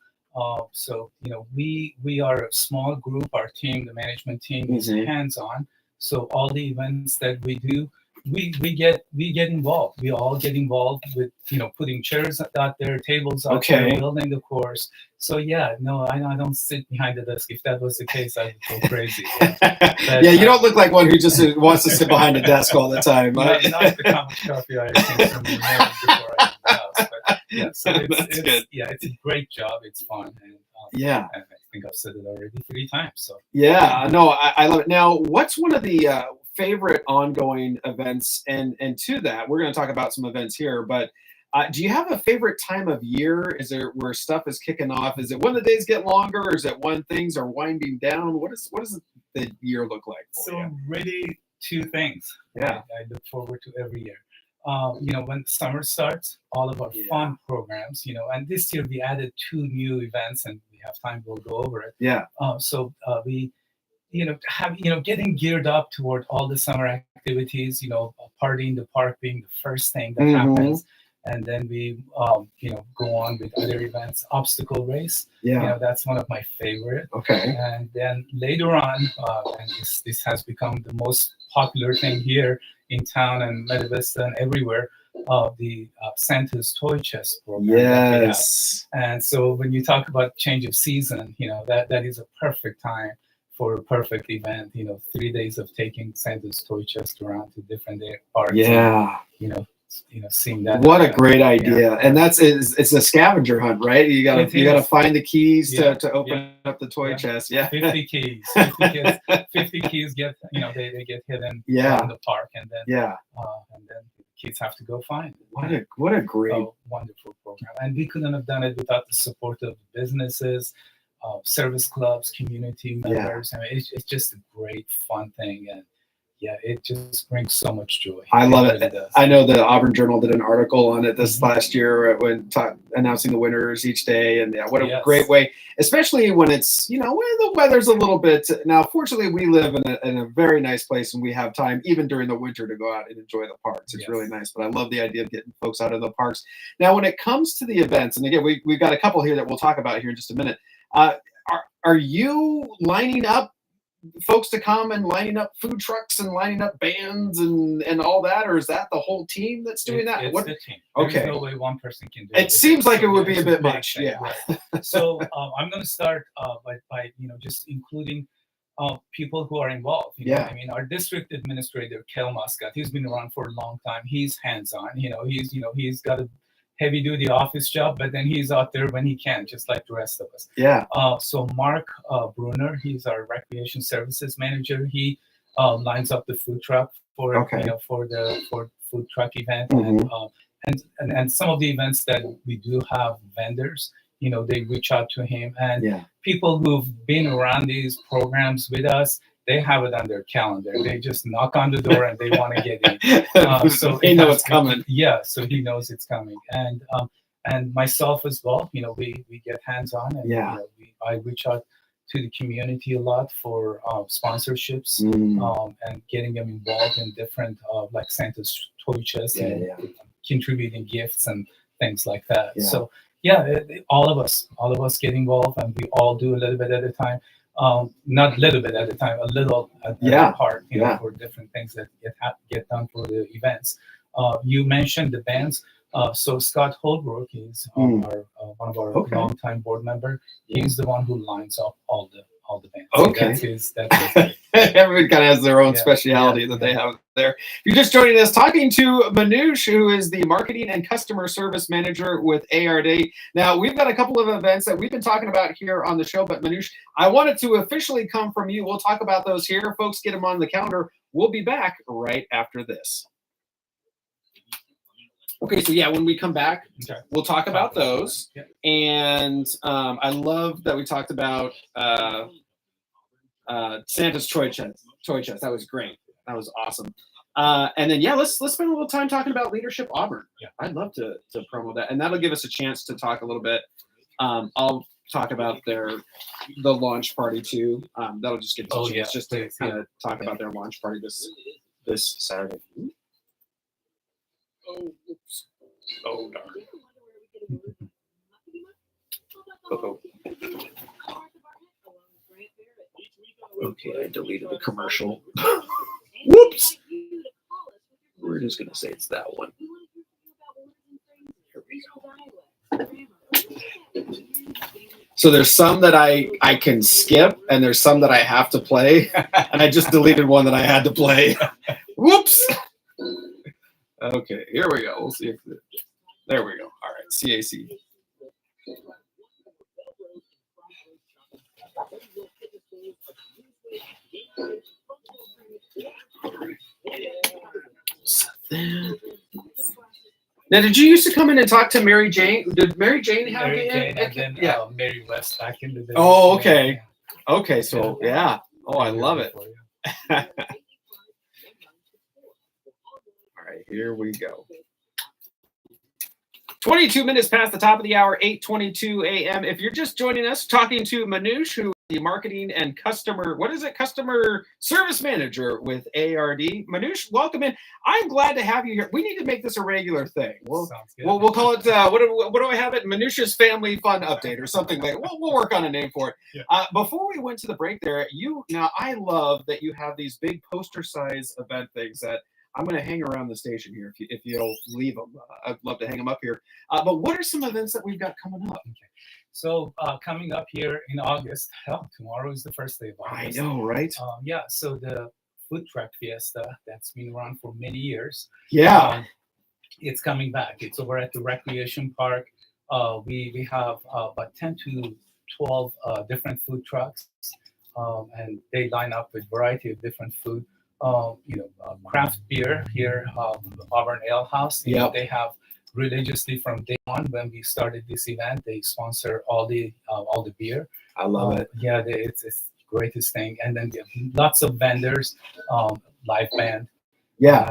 So we are a small group. Our team, the management team, is hands-on. So all the events that we do, we get involved. We all get involved with putting chairs out there, tables out there, building the course. So no, I don't sit behind the desk. If that was the case, I would go crazy. But,
you don't look like one who just wants to sit behind a desk all the time.
Not the common coffee I consume in the morning before I leave the house. But yeah, so it's
good.
Yeah, it's a great job. It's fun. And, and I think I've said it already 3 times. So
yeah, no, I love it. Now, what's one of the favorite ongoing events? And to that, we're going to talk about some events here, but do you have a favorite time of year? Is there where stuff is kicking off? Is it when the days get longer, or is it when things are winding down? What does the year look like for you?
So really 2 things.
Yeah,
I look forward to every year. When summer starts, all of our fun programs, and this year we added 2 new events, and we have time, we'll go over it.
Yeah.
So we, getting geared up toward all the summer activities, party in the park being the first thing that happens. And then we, go on with other events. Obstacle race, that's one of my favorite.
Okay.
And then later on, and this has become the most popular thing here in town and Meta Vista and everywhere, the Santa's Toy Chest program.
Yes.
And so when you talk about change of season, that is a perfect time for a perfect event. 3 days of taking Santa's Toy Chest around to different parks.
Yeah.
And, seeing that.
What a great idea. And it's a scavenger hunt, right? You gotta find the keys to open up the toy chest. Yeah.
50 keys. 50 keys get they get hidden around the park, and then and then kids have to go find it.
What a great
wonderful program. And we couldn't have done it without the support of businesses, service clubs, community members. I mean, it's just a great fun thing, and it just brings so much joy.
I love it. I know the Auburn Journal did an article on it this last year when announcing the winners each day, and what a great way, especially when it's when the weather's a little bit. Now, fortunately, we live in a very nice place, and we have time even during the winter to go out and enjoy the parks. It's really nice. But I love the idea of getting folks out of the parks. Now, when it comes to the events, and again, we've got a couple here that we'll talk about here in just a minute. Are you lining up folks to come and lining up food trucks and lining up bands and all that, or is that the whole team that's doing that?
It's the team.
Okay.
There's no way one person can do it.
It seems like it would be a bit much.
Thing, right? So I'm going to start by just including people who are involved. I mean, our district administrator, Kel Muscat, he's been around for a long time. He's hands-on. He's got a heavy-duty office job, but then he's out there when he can, just like the rest of us.
Yeah.
So Mark Bruner, he's our recreation services manager. He lines up the food truck for food truck event, and some of the events that we do have vendors. They reach out to him, and people who've been around these programs with us, they have it on their calendar. They just knock on the door and they want to get in. So
he knows it's coming.
Yeah, so he knows it's coming. And myself as well. We get hands on, and I reach out to the community a lot for sponsorships and getting them involved in different like Santa's Toy Chest and contributing gifts and things like that.
Yeah.
So all of us get involved, and we all do a little bit at a time. Not a little bit at a time, a little at a part, for different things that get done for the events. You mentioned the bands. So Scott Holbrook is one of our longtime board member. He's the one who lines up all the bands.
Okay.
So that's his
Everyone kind of has their own speciality that they have there. If you're just joining us, talking to Manoush, who is the Marketing and Customer Service Manager with ARD. Now, we've got a couple of events that we've been talking about here on the show, but Manoush, I wanted to officially come from you. We'll talk about those here. Folks, get them on the calendar. We'll be back right after this. Okay, so when we come back, we'll talk about those. And I love that we talked about Santa's Toy Chest. That was great. That was awesome. And then let's spend a little time talking about Leadership Auburn. I'd love to promo that, and that'll give us a chance to talk a little bit. I'll talk about the launch party too. That'll just get to chance just to kind of talk about their launch party this Saturday. Oh, oops. Oh, darn. Uh-oh. Okay, I deleted the commercial. Whoops. We're just going to say it's that one. Here we go. So there's some that I can skip, and there's some that I have to play, and I just deleted one that I had to play. Whoops. Okay, here we go. We'll see if there we go. All right, CAC. Now, did you used to come in and talk to Mary Jane? Did Mary Jane have
Mary
you
Jane,
in?
and then Mary West back in the day.
Oh, okay. Okay, so yeah. Oh, I love it. All right, here we go. 22 minutes past the top of the hour, 8:22 a.m. If you're just joining us, talking to Manoush, who is the marketing and customer service manager with ARD. Manoush, welcome in. I'm glad to have you here. We need to make this a regular thing. We'll call it, what do I have it? Manoush's Family Fun Update or something like that. We'll work on a name for it. Yeah. Before we went to the break there, now I love that you have these big poster size event things that I'm going to hang around the station here if you'll leave them. I'd love to hang them up here. But what are some events that we've got coming up?
Okay. So coming up here in August, tomorrow is the first day of August.
I know, right?
So the food truck fiesta that's been around for many years.
Yeah.
It's coming back. It's over at the recreation park. We have about 10 to 12 different food trucks, and they line up with a variety of different food. Craft beer here, Auburn Ale House. They have religiously from day one when we started this event. They sponsor all the beer.
I love it.
Yeah, it's the greatest thing. And then lots of vendors, live band.
Yeah.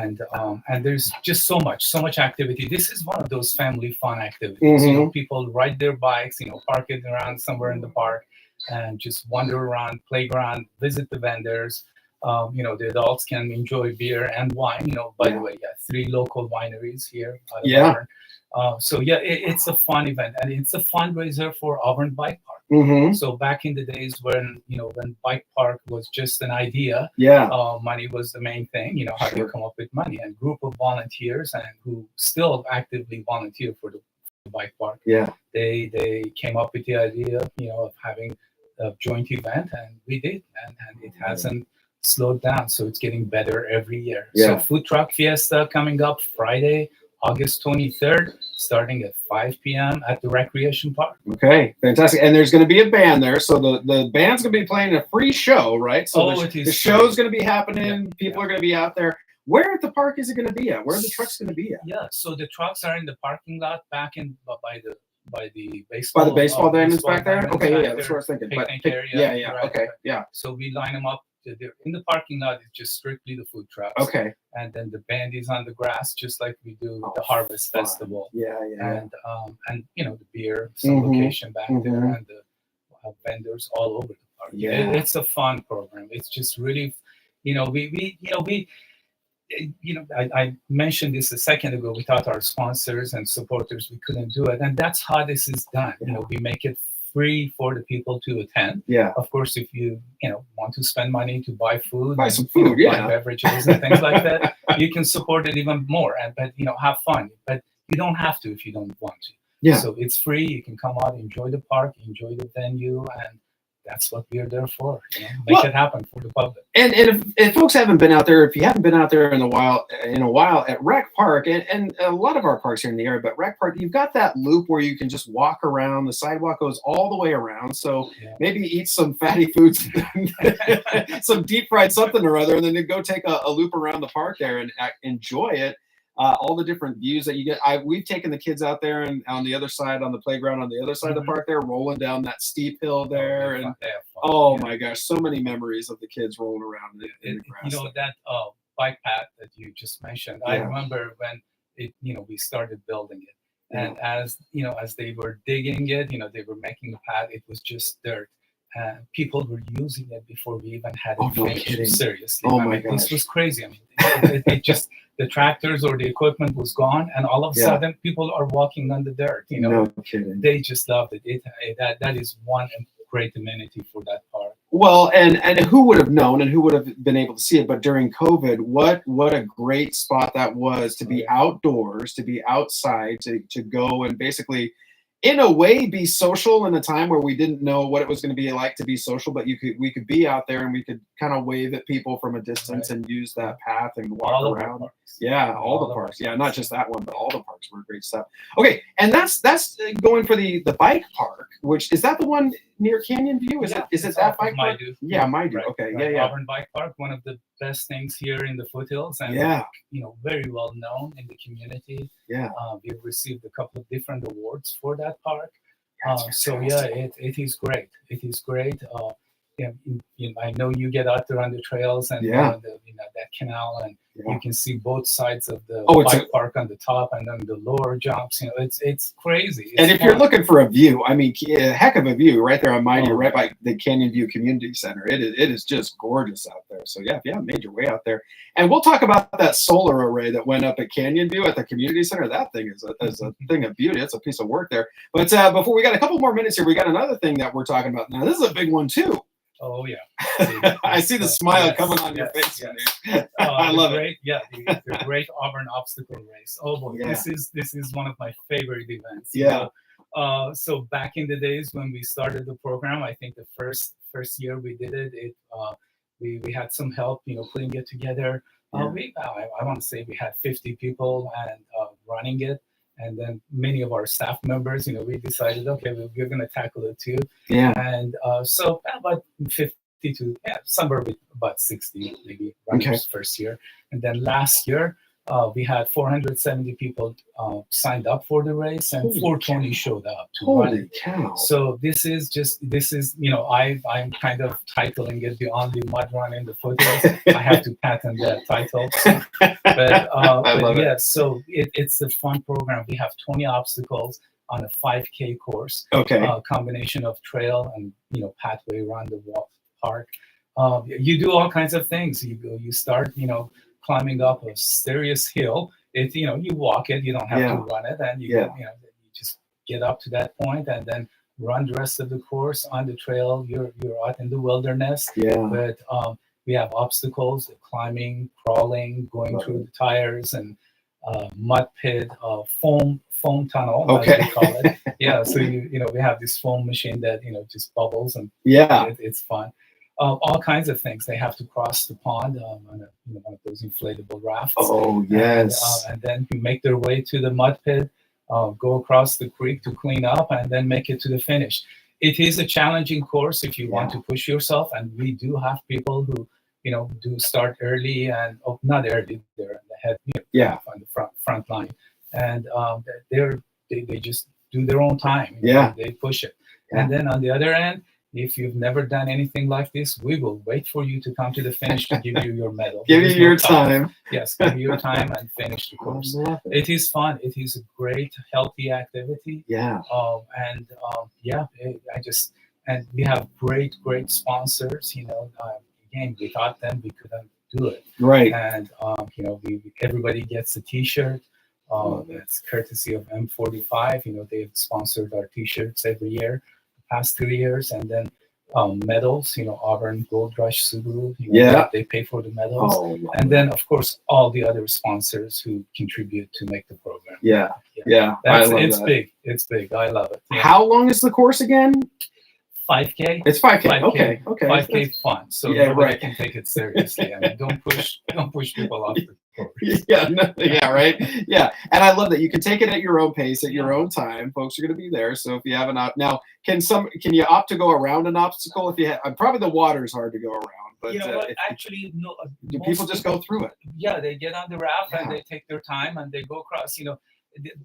And there's just so much activity. This is one of those family fun activities.
Mm-hmm.
People ride their bikes, park it around somewhere in the park and just wander around, playground, visit the vendors. The adults can enjoy beer and wine. By the way, 3 local wineries here out of Auburn. It's a fun event, and it's a fundraiser for Auburn Bike Park.
Mm-hmm.
So back in the days when Bike Park was just an idea, money was the main thing. How do you come up with money? And group of volunteers and who still actively volunteer for the Bike Park.
Yeah,
they came up with the idea, of having a joint event, and we did, and it hasn't slowed down, so it's getting better every year. So Food Truck Fiesta coming up Friday, August 23rd, starting at 5 p.m. at the Recreation Park.
Okay, fantastic. And there's going to be a band there, so the band's going to be playing a free show, right? So the show's going to be happening. People are going to be out there. Where at the park is it going to be at? Where are the trucks going to be at?
Yeah, so the trucks are in the parking lot back in by the baseball.
By the baseball diamonds back there? Okay, yeah, that's what I was thinking.
Picnic area.
Right, okay, yeah.
So we line them up. In the parking lot, it's just strictly the food trucks.
Okay.
And then the band is on the grass, just like we do the Harvest Festival.
Yeah.
And the beer, some location back there, and the vendors all over the park.
Yeah.
It's a fun program. It's just really, I mentioned this a second ago. We thought our sponsors and supporters, we couldn't do it. And that's how this is done. We make it free for the people to attend.
Yeah.
Of course, if you want to spend money to buy food,
buy some food,
buy beverages and things like that, you can support it even more. But have fun. But you don't have to if you don't want to.
Yeah.
So it's free. You can come out, enjoy the park, enjoy the venue, and that's what we're there for. Make it happen for the public.
And if folks haven't been out there, if you haven't been out there in a while at Rec Park, and a lot of our parks here in the area, but Rec Park, you've got that loop where you can just walk around. The sidewalk goes all the way around. So maybe eat some fatty foods, some deep fried something or other, and then go take a loop around the park there and enjoy it. All the different views that you get. We've taken the kids out there and on the other side, on the playground, on the other side of the park there, rolling down that steep hill there. And my gosh, so many memories of the kids rolling around in the grass.
That bike path that you just mentioned. I remember when we started building it. And as as they were digging it, they were making the path. It was just dirt. People were using it before we even had it
no
finished.
kidding.
Seriously,
Oh
I
my
mean, this
gosh.
was crazy. I mean, it just the tractors or the equipment was gone, and all of a sudden, people are walking on the dirt.
No kidding.
They just loved it. That is one great amenity for that park.
Well, and who would have known, and who would have been able to see it? But during COVID, what a great spot that was to be outdoors, to be outside, to go and basically, in a way, be social in a time where we didn't know what it was going to be like to be social. But we could be out there and we could kind of wave at people from a distance and use that path and walk around. Yeah, all the parks. Yeah, not just that one, but all the parks were great stuff. Okay, and that's going for the bike park, which is that the one near Canyon View? Is it that bike park? Yeah, Maidu. Okay,
Right.
yeah.
Auburn Bike Park, one of the best things here in the foothills, and very well known in the community.
Yeah,
we've received a couple of different awards for that park. So
fantastic.
it is great. It is great. I know you get out there on the trails and that canal, and you can see both sides of the bike park on the top and then the lower jumps. It's crazy.
And if you're looking for a view, I mean, a heck of a view right there on Mighty, right by the Canyon View Community Center. It is just gorgeous out there. So yeah, if you haven't made your way out there, and we'll talk about that solar array that went up at Canyon View at the Community Center. That thing is a thing of beauty. It's a piece of work there. But before we got a couple more minutes here, we got another thing that we're talking about now. This is a big one too.
Oh yeah,
I see the smile coming on your face. I love it.
Yeah, the Great Auburn Obstacle Race. Oh boy, this is one of my favorite events.
Yeah.
So back in the days when we started the program, I think the first year we did it, we had some help, putting it together. I want to say we had 50 people and running it. And then many of our staff members, we decided, okay, we're going to tackle it too.
Yeah.
And so about 50 to somewhere with about 60 maybe runners first year. And then last year, we had 470 people signed up for the race, and 420 showed up to run
Holy
it.
cow.
So this is I'm kind of titling it the only mud run in the foothills. I have to patent that title. But yeah, so it's a fun program. We have 20 obstacles on a 5K course.
Okay.
Combination of trail and pathway around the park. You do all kinds of things. You start climbing up a serious hill. You walk it. You don't have to run it, and you just get up to that point and then run the rest of the course on the trail. You're out in the wilderness.
Yeah.
But we have obstacles: climbing, crawling, going through the tires, and mud pit, foam tunnel, as we call it. Yeah. So we have this foam machine that just bubbles, and it's fun. All kinds of things. They have to cross the pond on one of those inflatable rafts.
Oh yes.
And then make their way to the mud pit, go across the creek to clean up, and then make it to the finish. It is a challenging course if you want to push yourself, and we do have people who do start early and not early. They're in the head, on the front line, and they just do their own time. They push it, and then on the other end, if you've never done anything like this, we will wait for you to come to the finish to give you your medal.
Give you your time.
Yes, give you your time and finish the course. It is fun. It is a great, healthy activity.
Yeah.
And we have great sponsors. Again, without them, we couldn't do it.
Right.
And everybody gets a T-shirt. That's courtesy of M45. They've sponsored our T-shirts every year. Past 3 years, and then medals, Auburn, Gold Rush, Subaru, they pay for the medals, and then of course all the other sponsors who contribute to make the program. Yeah. It's big. It's big. I love it. Yeah.
How long is the course again?
5K.
It's 5K. Okay.
5K fun. So nobody can take it seriously. I mean, don't push people off the course.
Right. Yeah, and I love that you can take it at your own pace, at your own time. Folks are going to be there, so if you have an now, can you opt to go around an obstacle if you have? Probably the water's hard to go around, but
actually no.
Do people just go through it?
Yeah, they get on the raft and they take their time and they go across.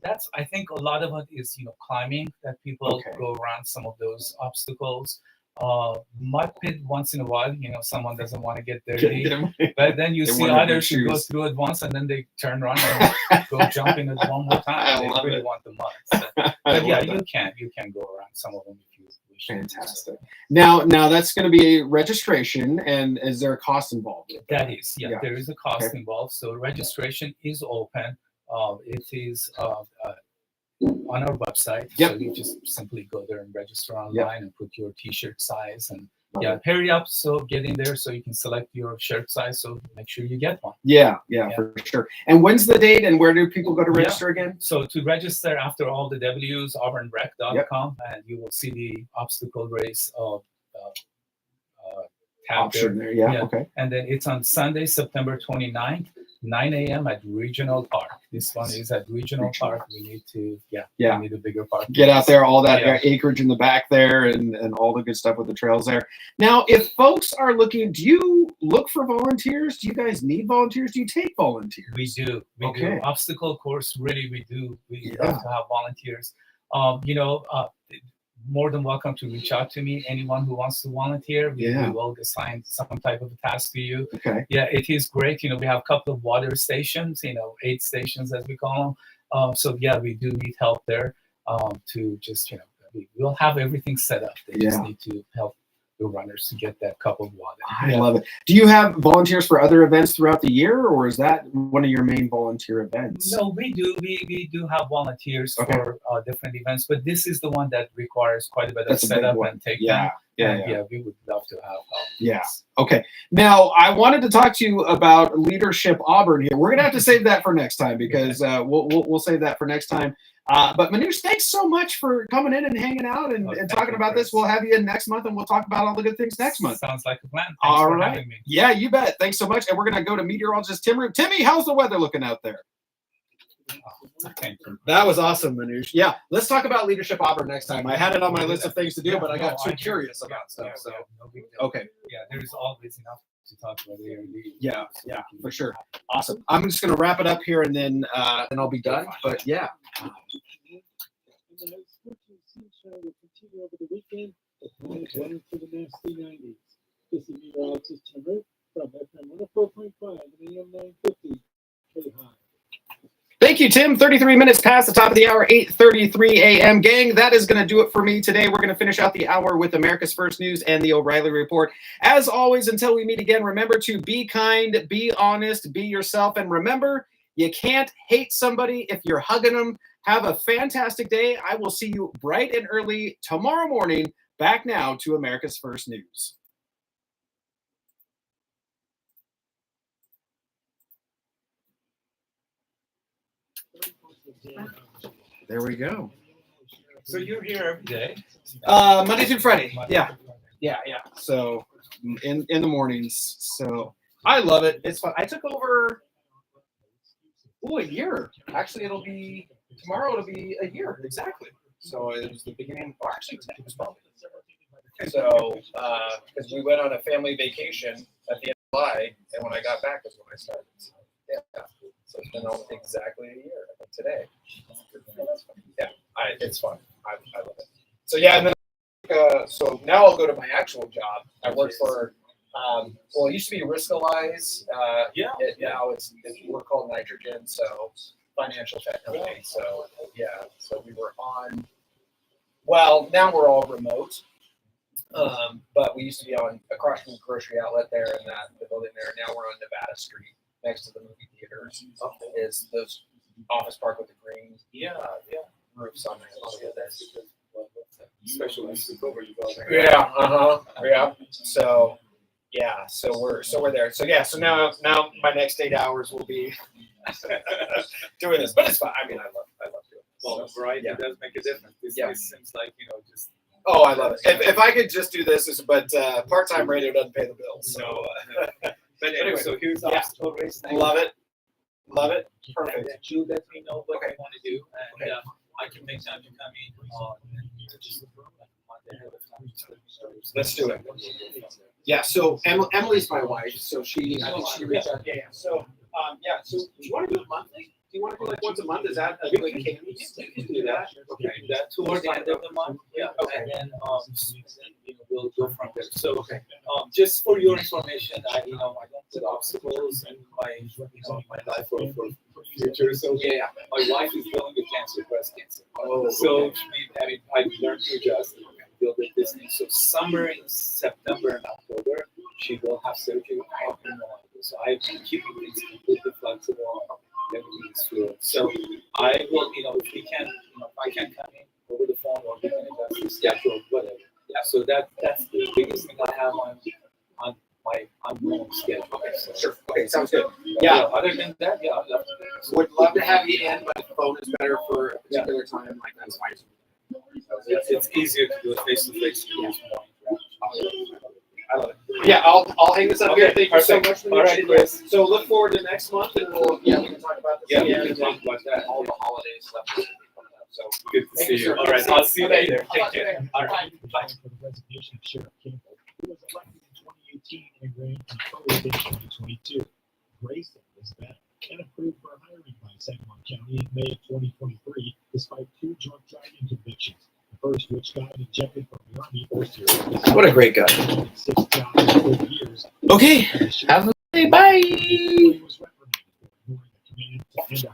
That's I think a lot of it is climbing that people go around some of those obstacles. mud pit once in a while. Someone doesn't want to get dirty, but then you see others who go through it once and then they turn around and go jump in it one more time. They really want the mud. So, but yeah, you can go around some of them if you wish.
Fantastic. Now that's going to be a registration, and is there a cost involved?
That is, there is a cost involved. So registration is open. It is on our website. So you just simply go there and register online and put your t-shirt size and hurry up. So get in there so you can select your shirt size. So make sure you get one.
Yeah, for sure. And when's the date and where do people go to register again?
So to register after all the W's, auburnrec.com, and you will see the obstacle race tab
option there. Yeah, okay.
And then it's on Sunday, September 29th. 9 a.m. at Regional Park. This one is at Regional Park. We need to, we need a bigger park.
Get out there, all that acreage in the back there, and all the good stuff with the trails there. Now, if folks are looking, do you look for volunteers? Do you guys need volunteers? Do you take volunteers?
We do. We do. Obstacle course, really, we do. We love to have volunteers. More than welcome to reach out to me. Anyone who wants to volunteer, we will assign some type of a task to you.
Okay.
Yeah, it is great. We have a couple of water stations, 8 stations as we call them. So we do need help there to just, we'll have everything set up. They just need to help the runners to get that cup of water.
I love it. Do you have volunteers for other events throughout the year, or is that one of your main volunteer events?
No, we do. We do have volunteers for different events, but this is the one that requires quite a bit of setup and take time. Yeah, we would love to have help.
Yeah. Okay. Now, I wanted to talk to you about Leadership Auburn here. We're gonna have to save that for next time because we'll save that for next time. But Manoush, thanks so much for coming in and hanging out and talking about this. We'll have you in next month, and we'll talk about all the good things next month.
Sounds like a plan. Thanks
all
for
right.
having me.
Yeah, you bet. Thanks so much. And we're going to go to meteorologist Tim Root. Timmy, how's the weather looking out there? That was awesome, Manoush. Yeah, let's talk about Leadership Auburn next time. I had it on my list of things to do, but I got too curious about stuff. So, okay.
Yeah, there's always enough to talk about here.
Yeah, for sure. Awesome. I'm just going to wrap it up here, and then I'll be done. But yeah.
Will continue over the weekend. The highs running to the nasty 90s. This is meteorologist Tim Root from FM 104.5 and AM 950 KAHI.
Thank you, Tim. 33 minutes past the top of the hour, 8:33 a.m. Gang, that is going to do it for me today. We're going to finish out the hour with America's First News and the O'Reilly Report. As always, until we meet again, remember to be kind, be honest, be yourself, and remember, you can't hate somebody if you're hugging them. Have a fantastic day. I will see you bright and early tomorrow morning. Back now to America's First News. There we go.
So you're here every day?
Monday through Friday. Yeah. So in the mornings. So I love it. It's fun. I took over a year. Actually, tomorrow it'll be a year exactly. So it was the beginning. Or actually, today was probably. So because we went on a family vacation at the end of July, and when I got back was when I started. So, yeah. So it's been exactly a year. I think today. Yeah, it's fun. I love it. So yeah, and then so now I'll go to my actual job. I work for. It used to be Riskalyze. Now we're called Nitrogen. So financial tech company. So so we were on. Well, now we're all remote. But we used to be on across from the grocery outlet there in the building there. Now we're on Nevada Street next to the movie theaters. Is those office park with the green roofs on there.
Specialized over you go.
Yeah. So we're there. So now my next 8 hours will be doing this, but it's fun. I mean, I love doing this.
Well, variety does make a difference. This seems like just.
Oh, I love it. If I could just do this, but part-time radio doesn't pay the bills. So,
but anyway, so here's the obstacle race.
Love it. Perfect.
And you let me know what you want to do, and I can make time to come in.
Let's do it. Yeah. So Emily's my wife. So I think she reached out. Yeah. So So do you want to do it monthly? Do you want to do like once a month? Is that a good cadence? You can do that. Okay.
That towards the end of the month. Yeah.
Okay.
And then we'll go from there. So, just for your information, I don't put obstacles in my life for future. So, my wife is dealing with cancer, breast cancer. So, I've learned to adjust, deal with this thing. So, somewhere in September and October, she will have surgery. So, I've been keeping things completely flexible. Everything is fluid. So, I will, if we can, if I can come in over the phone or we can adjust the schedule, whatever. Yeah, so that's the biggest thing I have on my ongoing schedule. Okay, so,
Sure. Okay, sounds good.
Other than that, I'd love to.
Would love to have you in, but phone is better for a particular time. Like that's fine.
It's easier to do it face to face.
I love it. Yeah, I'll hang this up here. Thank you so much for the
All right, Chris.
So look forward to next month, and we can talk about this again.
We can talk about that.
All the holidays left. So
good to see you.
sir.
All right, I'll see you later. Take care. All right.
Bye. For the resignation of Sheriff Campbell, who was elected in 2018 and ran unopposed in 2022. Grayson is back and approved for hiring by Sangamon County in May of 2023, despite 2 drunk driving convictions. The first, which got him ejected from the Army first year.
What a great guy.
6 jobs in 30 years.
Okay. Have a good day. Bye.
He was reprimanded for ignoring the command to end a